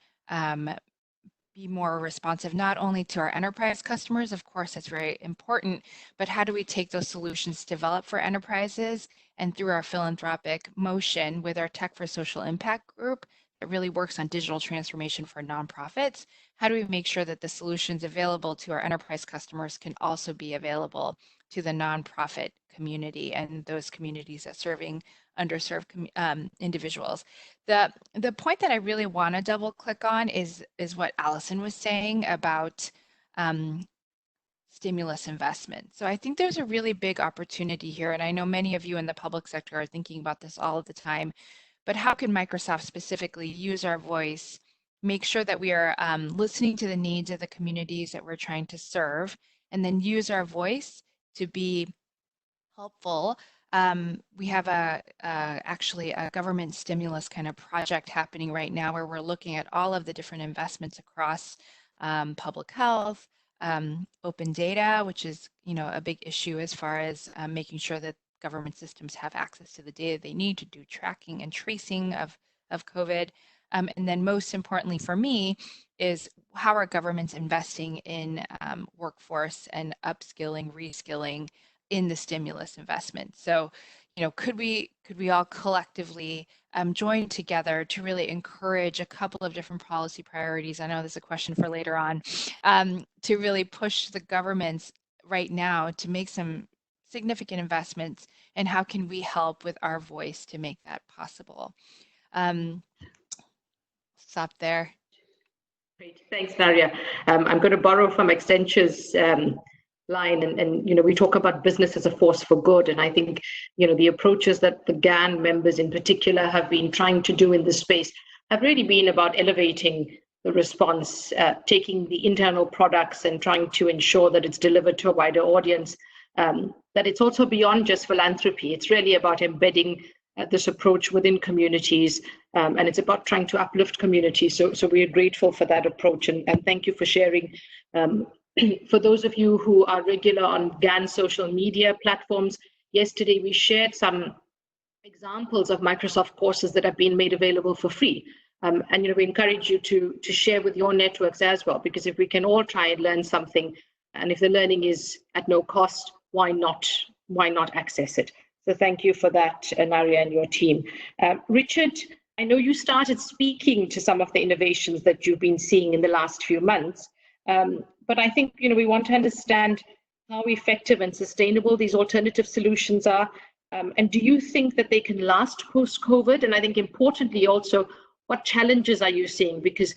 be more responsive, not only to our enterprise customers, of course, that's very important, but how do we take those solutions developed for enterprises and through our philanthropic motion with our Tech for Social Impact group that really works on digital transformation for nonprofits, how do we make sure that the solutions available to our enterprise customers can also be available to the nonprofit community and those communities that serving underserved individuals. The point that I really want to double click on is what Allison was saying about stimulus investment. So I think there's a really big opportunity here, and I know many of you in the public sector are thinking about this all of the time, but how can Microsoft specifically use our voice, make sure that we are listening to the needs of the communities that we're trying to serve, and then use our voice to be helpful. We have actually a government stimulus kind of project happening right now where we're looking at all of the different investments across public health, open data, which is a big issue as far as making sure that government systems have access to the data they need to do tracking and tracing of COVID. And then most importantly for me is how are governments investing in workforce and upskilling, reskilling in the stimulus investment. So, could we all collectively join together to really encourage a couple of different policy priorities? I know there's a question for later on, to really push the governments right now to make some significant investments, and how can we help with our voice to make that possible? Stop there. Great, thanks, Maria. I'm going to borrow from Accenture's line, and we talk about business as a force for good, and I think the approaches that the GAN members in particular have been trying to do in this space have really been about elevating the response, taking the internal products and trying to ensure that it's delivered to a wider audience, that it's also beyond just philanthropy. It's really about embedding this approach within communities, and it's about trying to uplift communities. So we are grateful for that approach, and thank you for sharing. For those of you who are regular on GAN social media platforms, yesterday we shared some examples of Microsoft courses that have been made available for free. And we encourage you to share with your networks as well, because if we can all try and learn something, and if the learning is at no cost, why not access it? So thank you for that, Maria and your team. Richard, I know you started speaking to some of the innovations that you've been seeing in the last few months, but I think we want to understand how effective and sustainable these alternative solutions are, and do you think that they can last post-COVID? And I think importantly also, what challenges are you seeing? Because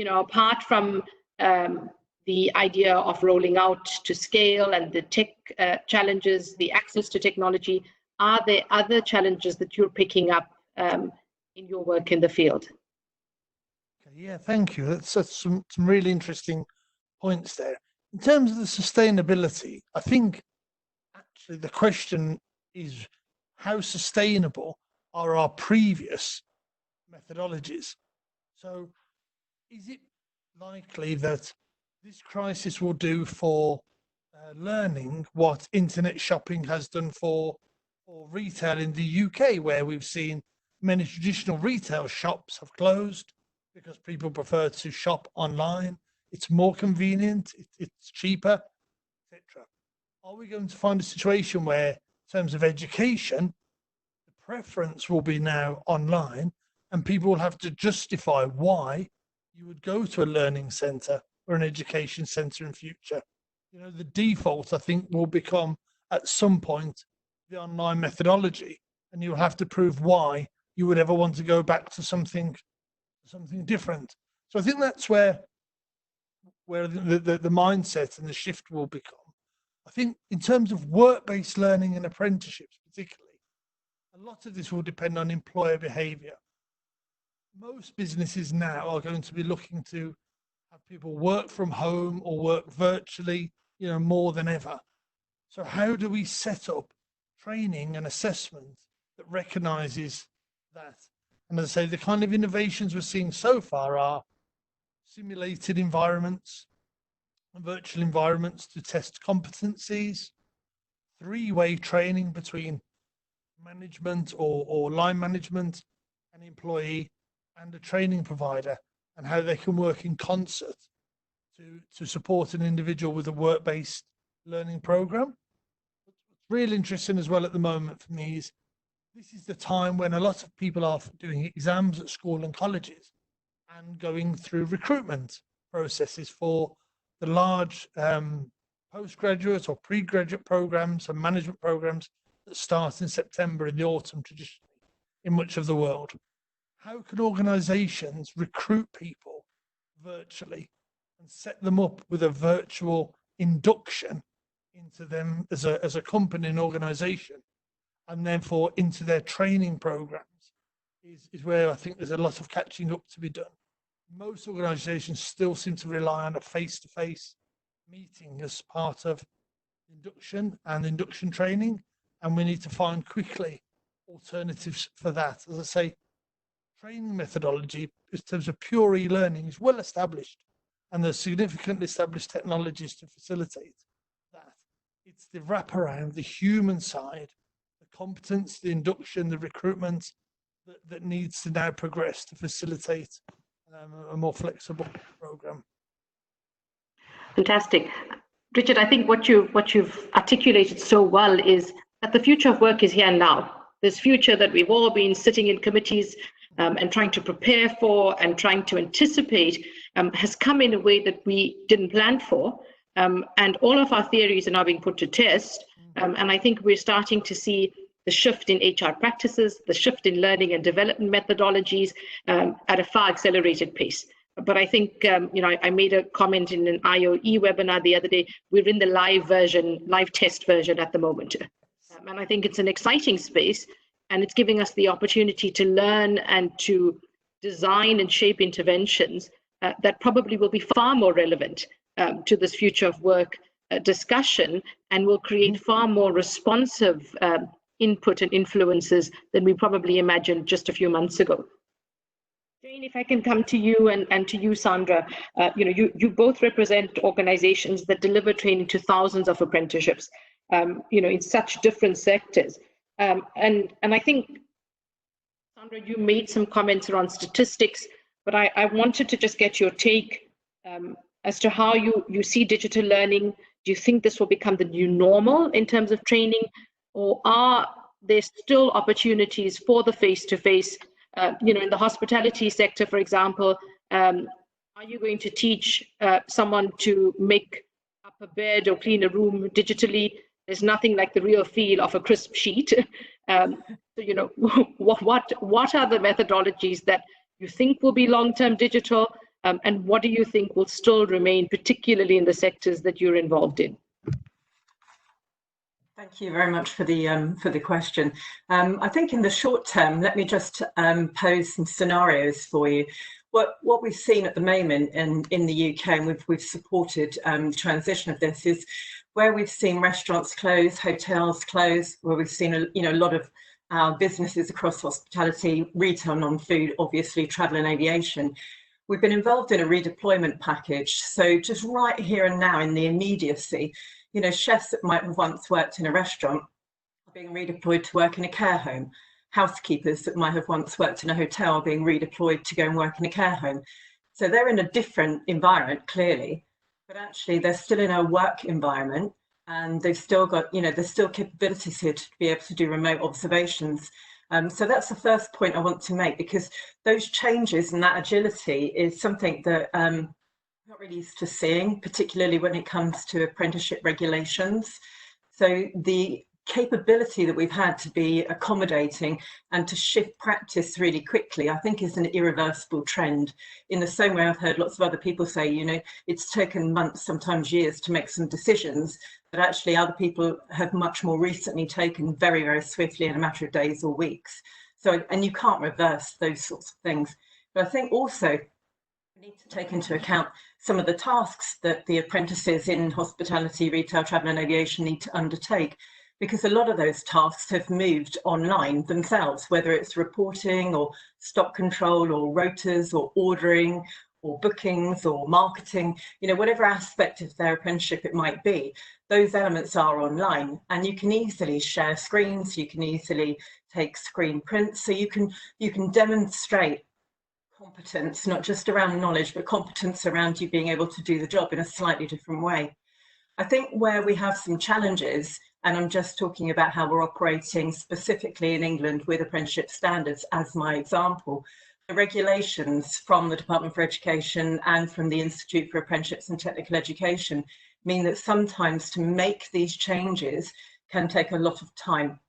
apart from the idea of rolling out to scale and the tech challenges, the access to technology, are there other challenges that you're picking up in your work in the field? Yeah, thank you. That's some really interesting points there. In terms of the sustainability, I think actually the question is how sustainable are our previous methodologies? So is it likely that this crisis will do for learning what internet shopping has done for retail in the UK, where we've seen many traditional retail shops have closed because people prefer to shop online? It's more convenient, it's cheaper, etc. Are we going to find a situation where, in terms of education, the preference will be now online, and people will have to justify why you would go to a learning centre or an education centre in future? The default, I think, will become at some point the online methodology, and you'll have to prove why you would ever want to go back to something different. So I think that's where the mindset and the shift will become. I think in terms of work-based learning and apprenticeships particularly, a lot of this will depend on employer behaviour. Most businesses now are going to be looking to have people work from home or work virtually, more than ever. So how do we set up training and assessment that recognises that? And as I say, the kind of innovations we're seeing so far are simulated environments and virtual environments to test competencies, three-way training between management or line management, an employee, and a training provider, and how they can work in concert to support an individual with a work-based learning program. What's really interesting as well at the moment for me is this is the time when a lot of people are doing exams at school and colleges and going through recruitment processes for the large postgraduate or pre-graduate programs and management programs that start in September in the autumn traditionally in much of the world. How can organizations recruit people virtually and set them up with a virtual induction into them as a company and organization, and therefore into their training programs is where I think there's a lot of catching up to be done. Most organizations still seem to rely on a face-to-face meeting as part of induction and induction training, and we need to find quickly alternatives for that. As I say, training methodology in terms of pure e-learning is well established, and there's significantly established technologies to facilitate that. It's the wraparound, the human side, the competence, the induction, the recruitment that needs to now progress to facilitate a more flexible program. Fantastic. Richard, I think what you've articulated so well is that the future of work is here now. This future that we've all been sitting in committees and trying to prepare for and trying to anticipate has come in a way that we didn't plan for. And all of our theories are now being put to test. And I think we're starting to see the shift in HR practices, the shift in learning and development methodologies at a far accelerated pace. But I think, I made a comment in an IOE webinar the other day. We're in the live test version at the moment. And I think it's an exciting space, and it's giving us the opportunity to learn and to design and shape interventions that probably will be far more relevant to this future of work discussion, and will create far more responsive input and influences than we probably imagined just a few months ago. Jane, if I can come to you and to you, Sandra, you both represent organizations that deliver training to thousands of apprenticeships, in such different sectors. And I think, Sandra, you made some comments around statistics, but I wanted to just get your take as to how you see digital learning. Do you think this will become the new normal in terms of training, or are there still opportunities for the face-to-face? In the hospitality sector, for example, are you going to teach someone to make up a bed or clean a room digitally? There's nothing like the real feel of a crisp sheet. So, what are the methodologies that you think will be long-term digital, and what do you think will still remain, particularly in the sectors that you're involved in? Thank you very much for the question. I think in the short term, let me just pose some scenarios for you. What we've seen at the moment in the UK, and we've supported the transition of this, is where we've seen restaurants close, hotels close, where we've seen a lot of our businesses across hospitality, retail, non-food, obviously travel and aviation. We've been involved in a redeployment package. So just right here and now, in the immediacy, chefs that might have once worked in a restaurant are being redeployed to work in a care home. Housekeepers that might have once worked in a hotel are being redeployed to go and work in a care home. So they're in a different environment, clearly, but actually they're still in a work environment, and they've still got, there's still capabilities here to be able to do remote observations. So that's the first point I want to make, because those changes and that agility is something that not really used to seeing, particularly when it comes to apprenticeship regulations. So the capability that we've had to be accommodating and to shift practice really quickly, I think, is an irreversible trend. In the same way I've heard lots of other people say, it's taken months, sometimes years, to make some decisions, but actually other people have much more recently taken very, very swiftly in a matter of days or weeks. So, and you can't reverse those sorts of things. But I think also we need to take into account some of the tasks that the apprentices in hospitality, retail, travel and aviation need to undertake, because a lot of those tasks have moved online themselves, whether it's reporting or stock control or rotas or ordering or bookings or marketing, whatever aspect of their apprenticeship it might be, those elements are online, and you can easily share screens, you can easily take screen prints, so you can demonstrate competence, not just around knowledge, but competence around you being able to do the job in a slightly different way. I think where we have some challenges, and I'm just talking about how we're operating specifically in England with apprenticeship standards as my example, the regulations from the Department for Education and from the Institute for Apprenticeships and Technical Education mean that sometimes to make these changes can take a lot of time.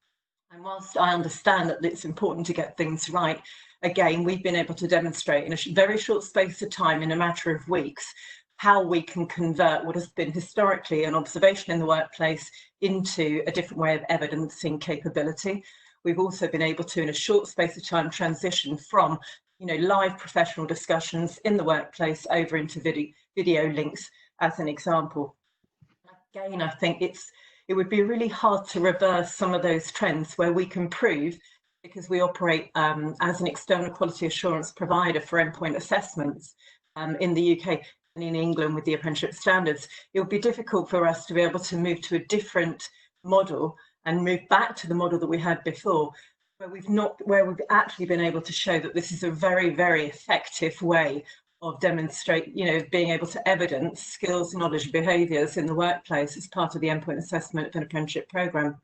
And whilst I understand that it's important to get things right, again, we've been able to demonstrate in a very short space of time, in a matter of weeks, how we can convert what has been historically an observation in the workplace into a different way of evidencing capability. We've also been able to, in a short space of time, transition from live professional discussions in the workplace over into video links, as an example. Again, I think it would be really hard to reverse some of those trends where we can prove, because we operate as an external quality assurance provider for endpoint assessments in the UK and in England with the apprenticeship standards. It would be difficult for us to be able to move to a different model and move back to the model that we had before, where we've actually been able to show that this is a very, very effective way of being able to evidence skills, knowledge, behaviours in the workplace as part of the endpoint assessment of an apprenticeship programme.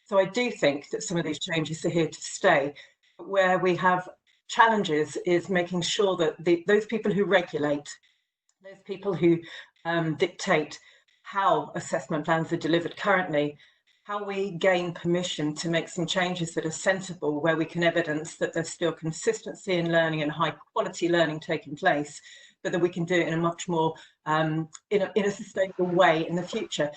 So I do think that some of these changes are here to stay. But where we have challenges is making sure that those people who regulate, those people who dictate how assessment plans are delivered currently, how we gain permission to make some changes that are sensible, where we can evidence that there's still consistency in learning and high quality learning taking place, but that we can do it in a much more in a sustainable way in the future.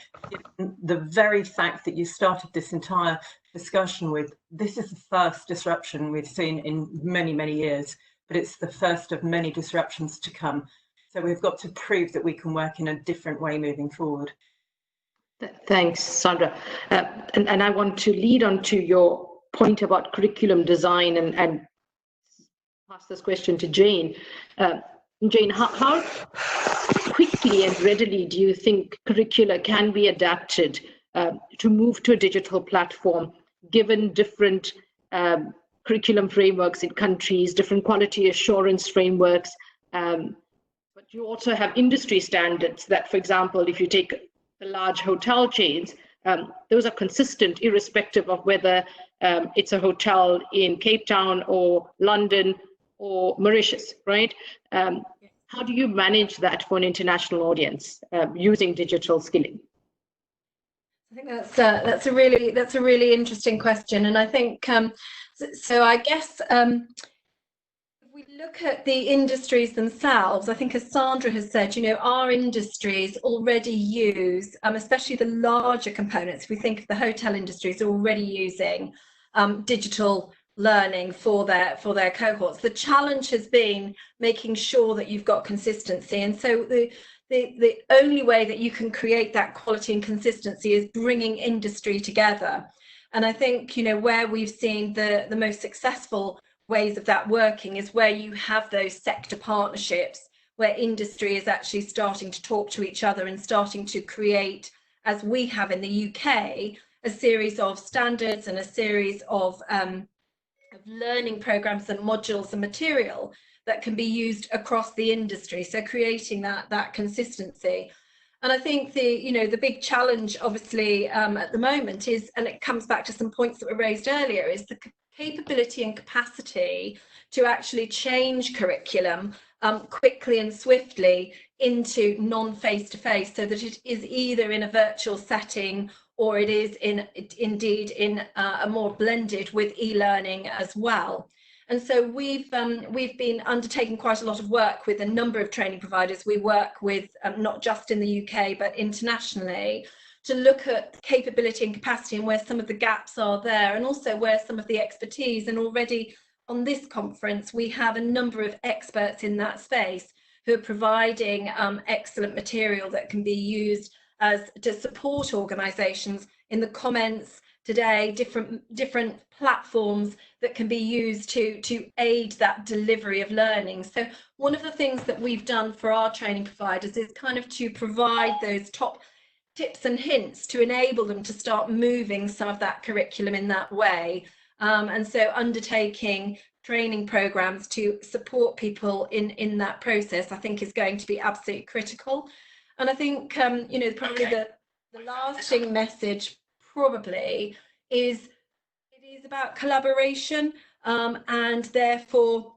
The very fact that you started this entire discussion with, this is the first disruption we've seen in many, many years, but it's the first of many disruptions to come. So we've got to prove that we can work in a different way moving forward. Thanks, Sandra. And I want to lead on to your point about curriculum design and pass this question to Jane. Jane, how quickly and readily do you think curricula can be adapted to move to a digital platform, given different curriculum frameworks in countries, different quality assurance frameworks? But you also have industry standards that, for example, if you take the large hotel chains, those are consistent irrespective of whether it's a hotel in Cape Town or London or Mauritius, right? How do you manage that for an international audience using digital skilling? I think that's a really interesting question, and I think so. I guess if we look at the industries themselves, I think, as Sandra has said, our industries already use, especially the larger components. If we think of the hotel industries, are already using digital learning for their cohorts. The challenge has been making sure that you've got consistency, and so the only way that you can create that quality and consistency is bringing industry together. And I think where we've seen the most successful ways of that working is where you have those sector partnerships, where industry is actually starting to talk to each other and starting to create, as we have in the UK, a series of standards and a series of learning programs and modules and material that can be used across the industry. So creating that consistency. And I think the big challenge, obviously, at the moment is, and it comes back to some points that were raised earlier, is the capability and capacity to actually change curriculum quickly and swiftly into non-face-to-face, so that it is either in a virtual setting or it is indeed in a more blended with e-learning as well. And so we've been undertaking quite a lot of work with a number of training providers. We work with not just in the UK but internationally, to look at capability and capacity and where some of the gaps are there, and also where some of the expertise. And already on this conference we have a number of experts in that space who are providing excellent material that can be used to support organisations. In the comments today, different platforms that can be used to aid that delivery of learning. So one of the things that we've done for our training providers is kind of to provide those top tips and hints to enable them to start moving some of that curriculum in that way. And so undertaking training programs to support people in that process, I think, is going to be absolutely critical. And I think, probably the lasting message probably is it is about collaboration, and therefore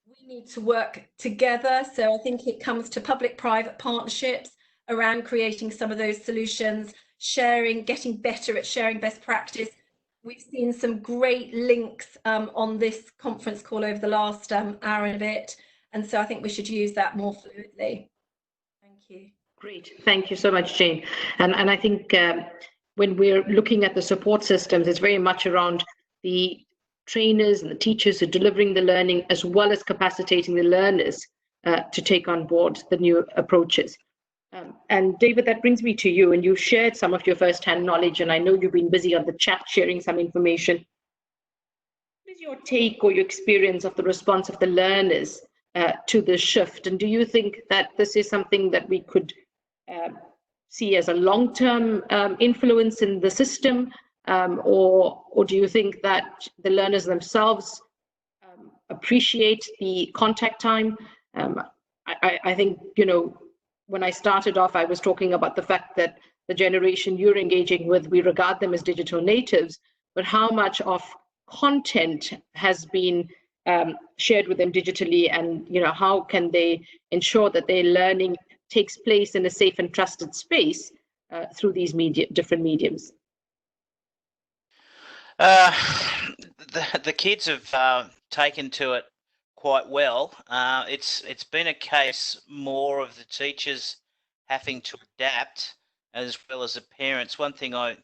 we need to work together. So I think it comes to public-private partnerships around creating some of those solutions, sharing, getting better at sharing best practice. We've seen some great links on this conference call over the last hour and a bit, and so I think we should use that more fluidly. Thank you. Great, thank you so much, Jane. And I think when we're looking at the support systems, it's very much around the trainers and the teachers who are delivering the learning, as well as capacitating the learners to take on board the new approaches. And David, that brings me to you, and you shared some of your first-hand knowledge, and I know you've been busy on the chat sharing some information. What is your take or your experience of the response of the learners to the shift? And do you think that this is something that we could see as a long-term influence in the system, or do you think that the learners themselves appreciate the contact time? I think, when I started off, I was talking about the fact that the generation you're engaging with, we regard them as digital natives, but how much of content has been shared with them digitally, and how can they ensure that their learning takes place in a safe and trusted space through these different mediums? The kids have taken to it quite well. It's been a case more of the teachers having to adapt as well as the parents. One thing I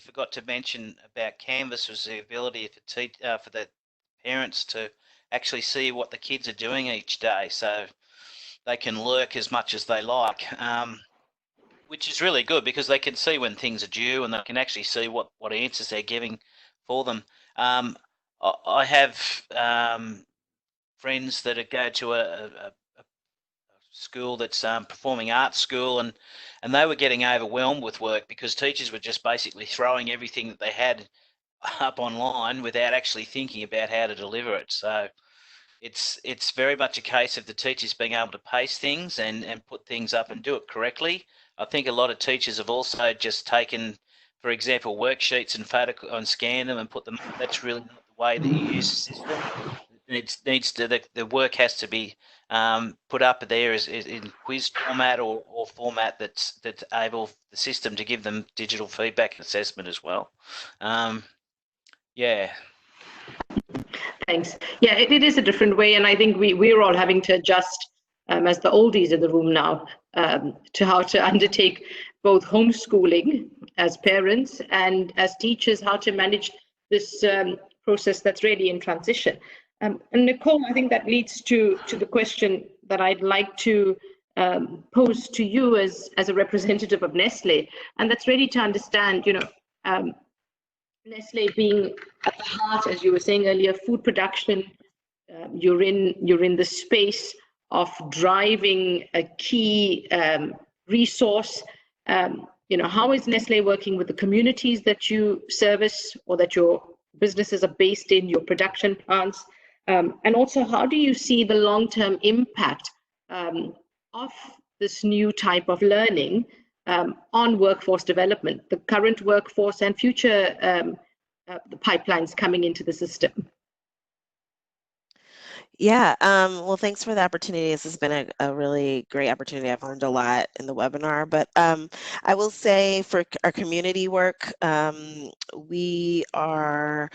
forgot to mention about Canvas was the ability for the parents to actually see what the kids are doing each day, so they can lurk as much as they like. Which is really good because they can see when things are due and they can actually see what answers they're giving for them. I have friends that go to a school that's performing arts school, and they were getting overwhelmed with work because teachers were just basically throwing everything that they had up online without actually thinking about how to deliver it. So it's very much a case of the teachers being able to pace things and put things up and do it correctly. I think a lot of teachers have also just taken, for example, worksheets and scanned them and put them. That's really not the way that you use the system. It needs to the work has to be put up there is in quiz format or format that's able the system to give them digital feedback and assessment as well. Yeah. Thanks. Yeah, it is a different way, and I think we're all having to adjust as the oldies in the room now to how to undertake both homeschooling as parents and as teachers, how to manage this process that's really in transition. And Nicole, I think that leads to the question that I'd like to pose to you as a representative of Nestle, and that's really to understand, Nestle being at the heart, as you were saying earlier, food production. You're in the space of driving a key resource. How is Nestle working with the communities that you service or that your businesses are based in, your production plants? And also, how do you see the long-term impact of this new type of learning on workforce development, the current workforce and future the pipelines coming into the system? Yeah, well, thanks for the opportunity. This has been a really great opportunity. I've learned a lot in the webinar, but I will say for our community work, we are,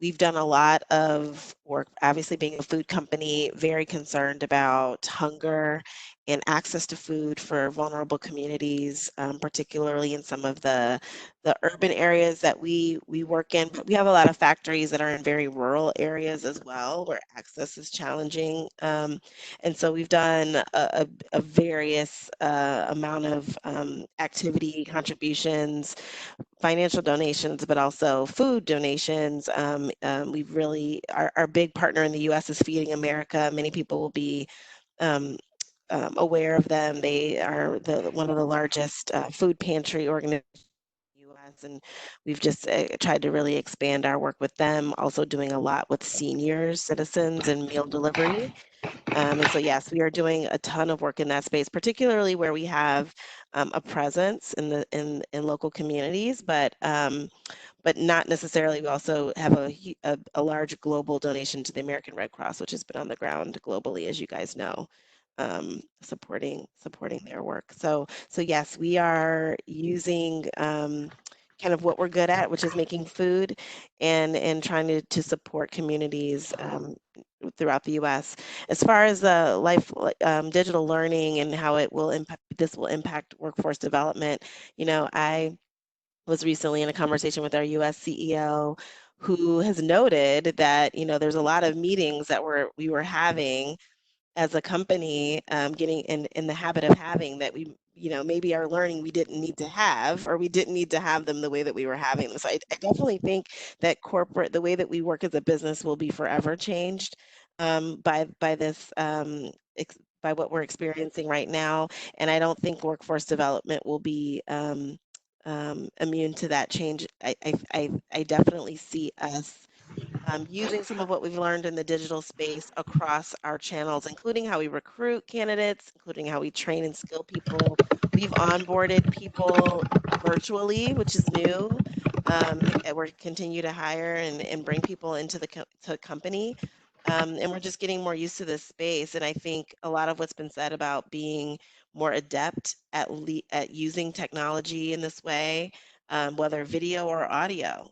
we've done a lot of work, obviously being a food company, very concerned about hunger and access to food for vulnerable communities, particularly in some of the urban areas that we work in. But we have a lot of factories that are in very rural areas as well, where access is challenging. And so we've done a various amount of activity contributions, financial donations, but also food donations. We've really, our big partner in the U.S. is Feeding America. Many people will be aware of them. They are one of the largest food pantry organizations in the U.S., and we've just tried to really expand our work with them, also doing a lot with senior citizens and meal delivery. And so, yes, we are doing a ton of work in that space, particularly where we have a presence in local communities, but not necessarily. We also have a large global donation to the American Red Cross, which has been on the ground globally, as you guys know, supporting their work. So yes, we are using kind of what we're good at, which is making food and trying to support communities throughout the U.S. As far as the digital learning and how this will impact workforce development, I was recently in a conversation with our U.S. CEO, who has noted that there's a lot of meetings that we were having as a company, getting in the habit of having that we maybe are learning we didn't need to have, or we didn't need to have them the way that we were having them. So I definitely think that the way that we work as a business will be forever changed by this, by what we're experiencing right now. And I don't think workforce development will be immune to that change. I definitely see us using some of what we've learned in the digital space across our channels, including how we recruit candidates, including how we train and skill people. We've onboarded people virtually, which is new. We're continue to hire and bring people into the company. And we're just getting more used to this space. And I think a lot of what's been said about being more adept at using technology in this way whether video or audio.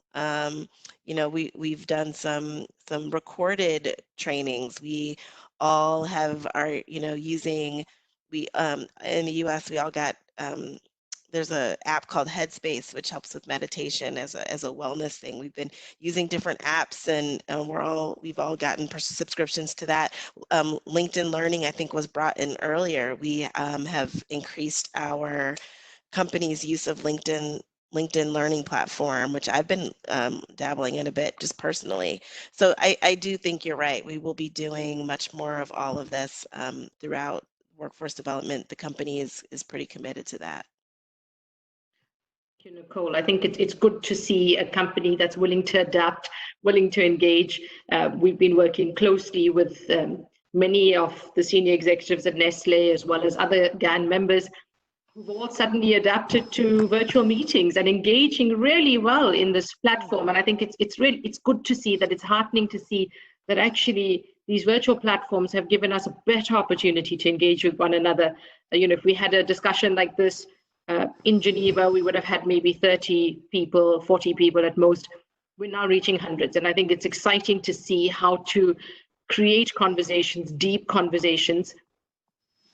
You know, we've done some recorded trainings. We all have our, you know, using, we in the US we all got there's an app called Headspace, which helps with meditation as a wellness thing. We've been using different apps, and we've all gotten subscriptions to that. LinkedIn Learning, I think, was brought in earlier. We have increased our company's use of LinkedIn Learning platform, which I've been dabbling in a bit just personally. So I do think you're right. We will be doing much more of all of this throughout workforce development. The company is pretty committed to that. Thank you, Nicole. I think it's good to see a company that's willing to adapt, willing to engage. We've been working closely with many of the senior executives at Nestle, as well as other GAN members, who've all suddenly adapted to virtual meetings and engaging really well in this platform. And I think it's good to see that. It's heartening to see that actually these virtual platforms have given us a better opportunity to engage with one another. You know, if we had a discussion like this in Geneva, we would have had maybe 30 people, 40 people at most. We're now reaching hundreds. And I think it's exciting to see how to create conversations, deep conversations.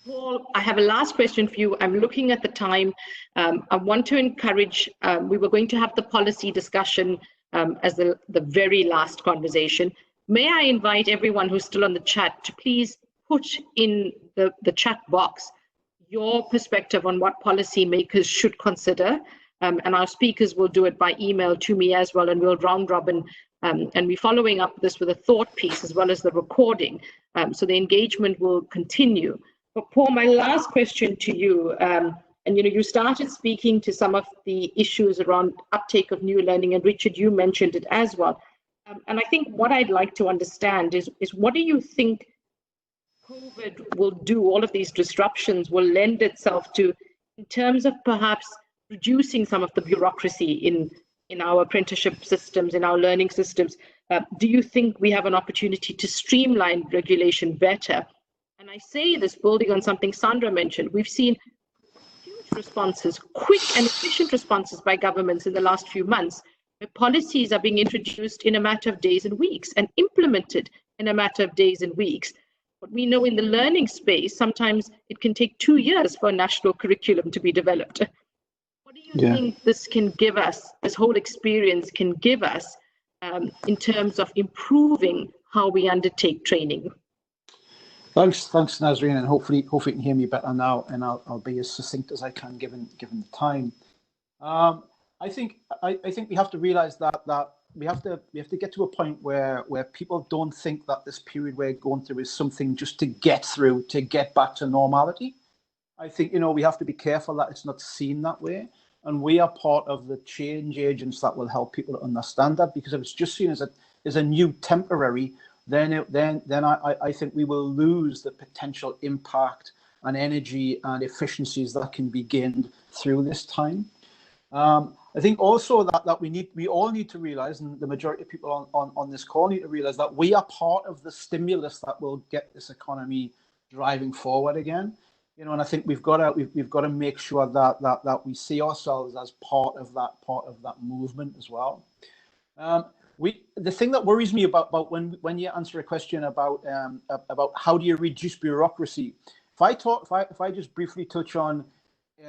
Paul, I have a last question for you. I'm looking at the time. I want to encourage, we were going to have the policy discussion as the very last conversation. May I invite everyone who's still on the chat to please put in the chat box your perspective on what policymakers should consider, and our speakers will do it by email to me as well, and we'll round robin and we're following up this with a thought piece as well as the recording, so the engagement will continue. But Paul, my last question to you, and you know, you started speaking to some of the issues around uptake of new learning, and Richard, you mentioned it as well. And I think what I'd like to understand is what do you think COVID will do, all of these disruptions will lend itself to, in terms of perhaps reducing some of the bureaucracy in our apprenticeship systems, in our learning systems? Do you think we have an opportunity to streamline regulation better? And I say this building on something Sandra mentioned. We've seen huge responses, quick and efficient responses by governments in the last few months, where policies are being introduced in a matter of days and weeks and implemented in a matter of days and weeks. But we know in the learning space, sometimes it can take 2 years for a national curriculum to be developed. What do you think this can give us, this whole experience can give us in terms of improving how we undertake training? Thanks, Nazreen, and hopefully you can hear me better now, and I'll be as succinct as I can given the time. I think we have to realize that we have to get to a point where people don't think that this period we're going through is something just to get through, to get back to normality. I think, you know, we have to be careful that it's not seen that way, and we are part of the change agents that will help people to understand that. Because if it's just seen as a new temporary, then I think we will lose the potential impact and energy and efficiencies that can be gained through this time. I think also that we all need to realize, and the majority of people on this call need to realize, that we are part of the stimulus that will get this economy driving forward again. You know, and I think we've got to make sure that we see ourselves as part of that movement as well. The thing that worries me about when you answer a question about how do you reduce bureaucracy, if I just briefly touch on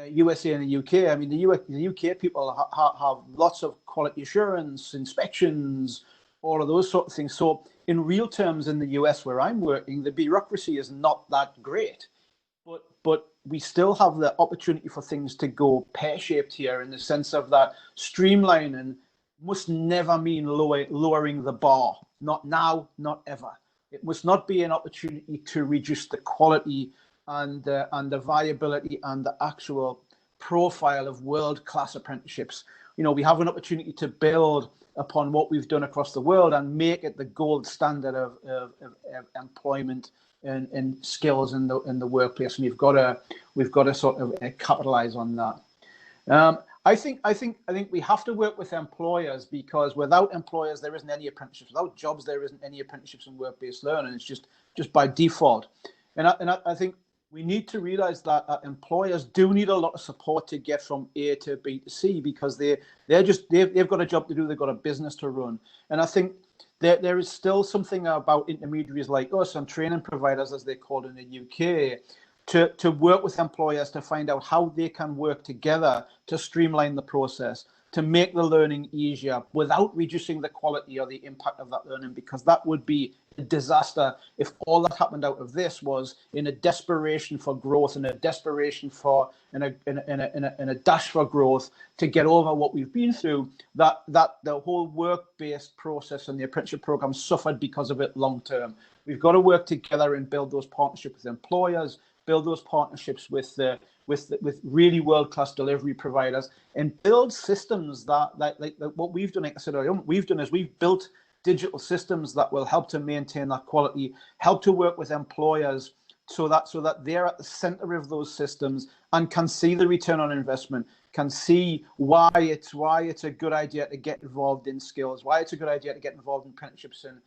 USA and the UK, I mean, the UK people have lots of quality assurance, inspections, all of those sort of things. So in real terms, in the US where I'm working, the bureaucracy is not that great, but we still have the opportunity for things to go pear-shaped here, in the sense of that streamlining must never mean lowering the bar. Not now, not ever. It must not be an opportunity to reduce the quality and the viability and the actual profile of world-class apprenticeships. You know, we have an opportunity to build upon what we've done across the world and make it the gold standard of employment and skills in the workplace. And we've got to sort of capitalize on that. I think we have to work with employers, because without employers there isn't any apprenticeships. Without jobs there isn't any apprenticeships and work-based learning. It's just by default. And I think we need to realize that employers do need a lot of support to get from A to B to C, because they've got a job to do, they've got a business to run. And I think there is still something about intermediaries like us and training providers, as they're called in the UK, to work with employers to find out how they can work together to streamline the process, to make the learning easier without reducing the quality or the impact of that learning, because that would be a disaster if all that happened out of this was in a desperation for growth and a desperation for in a dash for growth to get over what we've been through, that the whole work-based process and the apprenticeship program suffered because of it long term. We've got to work together and build those partnerships with employers, build those partnerships with really world-class delivery providers, and build systems that like what we've done at Accelerators, we've built digital systems that will help to maintain that quality, help to work with employers so that they're at the center of those systems and can see the return on investment, can see why it's a good idea to get involved in skills, why it's a good idea to get involved in apprenticeships and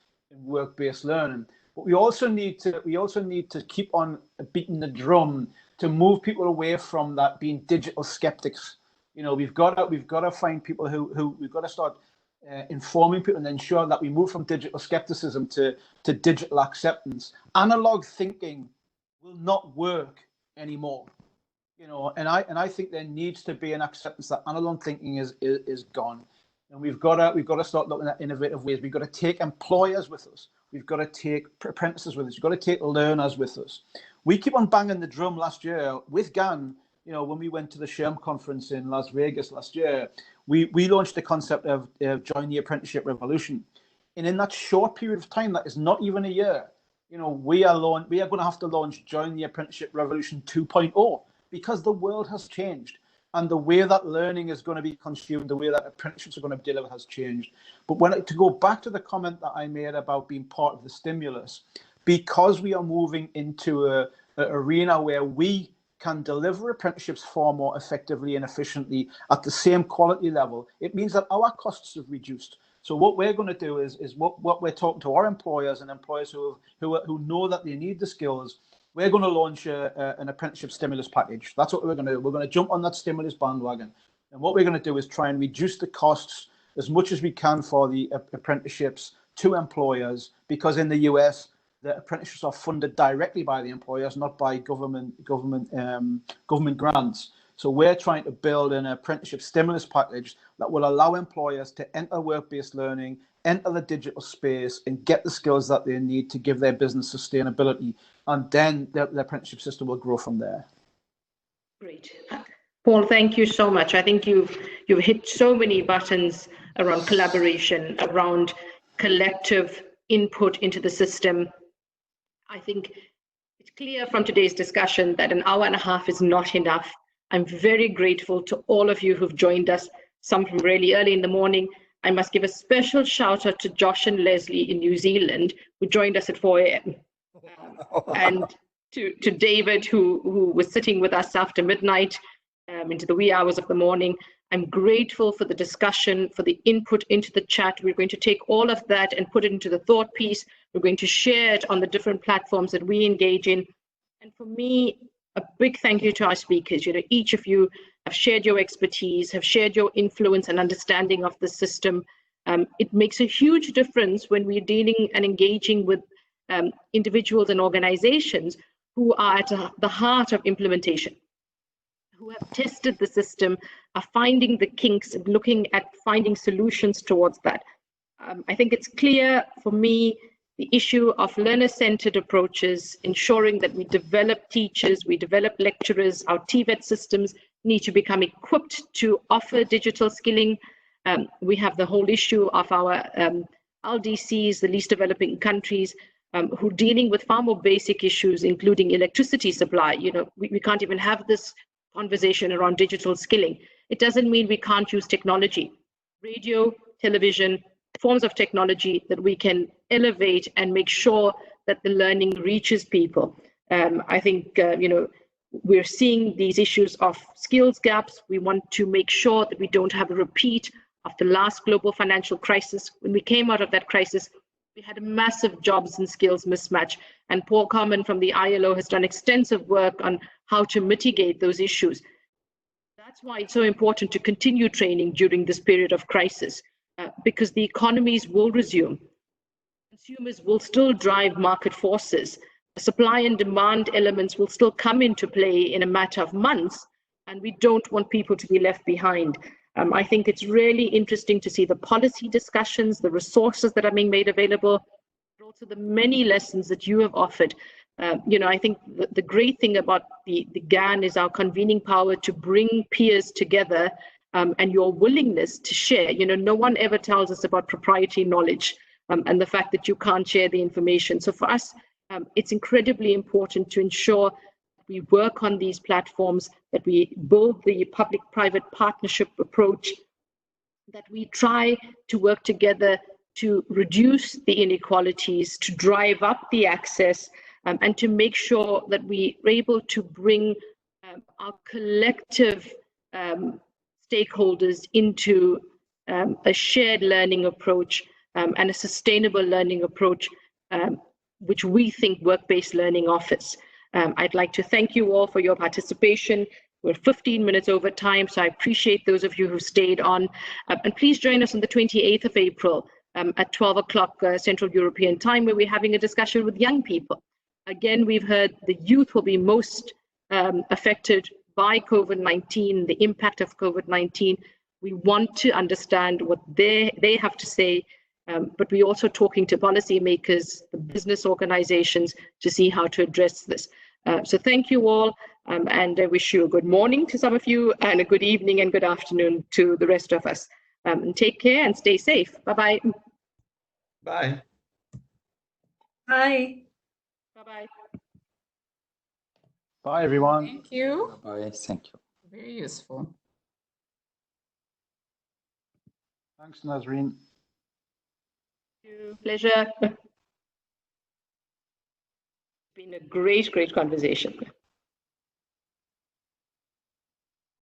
work-based learning. But we also need to keep on beating the drum to move people away from that being digital skeptics. You know, we've got to find people who we've got to start informing people and ensure that we move from digital skepticism to digital acceptance. Analog thinking will not work anymore. You know, and I think there needs to be an acceptance that analog thinking is gone, and we've got to start looking at innovative ways. We've got to take employers with us. We've got to take apprentices with us. We've got to take learners with us. We keep on banging the drum last year with GAN. You know, when we went to the SHRM conference in Las Vegas last year, we launched the concept of Join the Apprenticeship Revolution. And in that short period of time, that is not even a year, you know, we are going to have to launch Join the Apprenticeship Revolution 2.0, because the world has changed. And the way that learning is going to be consumed, the way that apprenticeships are going to be delivered has changed. But to go back to the comment that I made about being part of the stimulus, because we are moving into an arena where we can deliver apprenticeships far more effectively and efficiently at the same quality level, it means that our costs have reduced. So what we're going to do is what we're talking to our employers and employers who know that they need the skills. We're going to launch an apprenticeship stimulus package. That's what we're going to do. We're going to jump on that stimulus bandwagon. And what we're going to do is try and reduce the costs as much as we can for the apprenticeships to employers, because in the US, the apprenticeships are funded directly by the employers, not by government grants. So we're trying to build an apprenticeship stimulus package that will allow employers to enter work-based learning, enter the digital space, and get the skills that they need to give their business sustainability. And then the apprenticeship system will grow from there. Great. Paul, thank you so much. I think you've hit so many buttons around collaboration, around collective input into the system. I think it's clear from today's discussion that an hour and a half is not enough. I'm very grateful to all of you who've joined us, some from really early in the morning. I must give a special shout out to Josh and Leslie in New Zealand, who joined us at 4 a.m. And to David, who was sitting with us after midnight into the wee hours of the morning. I'm grateful for the discussion, for the input into the chat. We're going to take all of that and put it into the thought piece. We're going to share it on the different platforms that we engage in. And for me, a big thank you to our speakers. You know, each of you have shared your expertise, have shared your influence and understanding of the system. It makes a huge difference when we're dealing and engaging with individuals and organizations who are at the heart of implementation, who have tested the system, are finding the kinks and looking at finding solutions towards that. I think it's clear for me, the issue of learner-centered approaches, ensuring that we develop teachers, we develop lecturers, our TVET systems need to become equipped to offer digital skilling. We have the whole issue of our LDCs, the least developing countries, who are dealing with far more basic issues, including electricity supply. You know, we can't even have this conversation around digital skilling. It doesn't mean we can't use technology, radio, television, forms of technology that we can elevate and make sure that the learning reaches people. I think, you know, we're seeing these issues of skills gaps. We want to make sure that we don't have a repeat of the last global financial crisis. When we came out of that crisis, We had a massive jobs and skills mismatch, and Paul Carman from the ILO has done extensive work on how to mitigate those issues. That's why it's so important to continue training during this period of crisis, because the economies will resume. Consumers will still drive market forces. The supply and demand elements will still come into play in a matter of months, and we don't want people to be left behind. I think it's really interesting to see the policy discussions, the resources that are being made available, but also the many lessons that you have offered. I think the great thing about the GAN is our convening power to bring peers together, and your willingness to share. No one ever tells us about proprietary knowledge and the fact that you can't share the information. So for us, it's incredibly important to ensure we work on these platforms, that we build the public-private partnership approach, that we try to work together to reduce the inequalities, to drive up the access, and to make sure that we are able to bring our collective stakeholders into a shared learning approach and a sustainable learning approach, which we think work-based learning offers. I'd like to thank you all for your participation. We're 15 minutes over time, so I appreciate those of you who stayed on. And please join us on the 28th of April at 12 o'clock Central European time, where we're having a discussion with young people. Again, we've heard the youth will be most affected by COVID-19, the impact of COVID-19. We want to understand what they have to say, but we're also talking to policymakers, the business organizations, to see how to address this. So thank you all, and I wish you a good morning to some of you, and a good evening and good afternoon to the rest of us. And take care and stay safe. Bye-bye. Bye. Bye. Bye-bye. Bye, everyone. Thank you. Bye. Thank you. Very useful. Thanks, Nazreen. Pleasure. It's been a great conversation.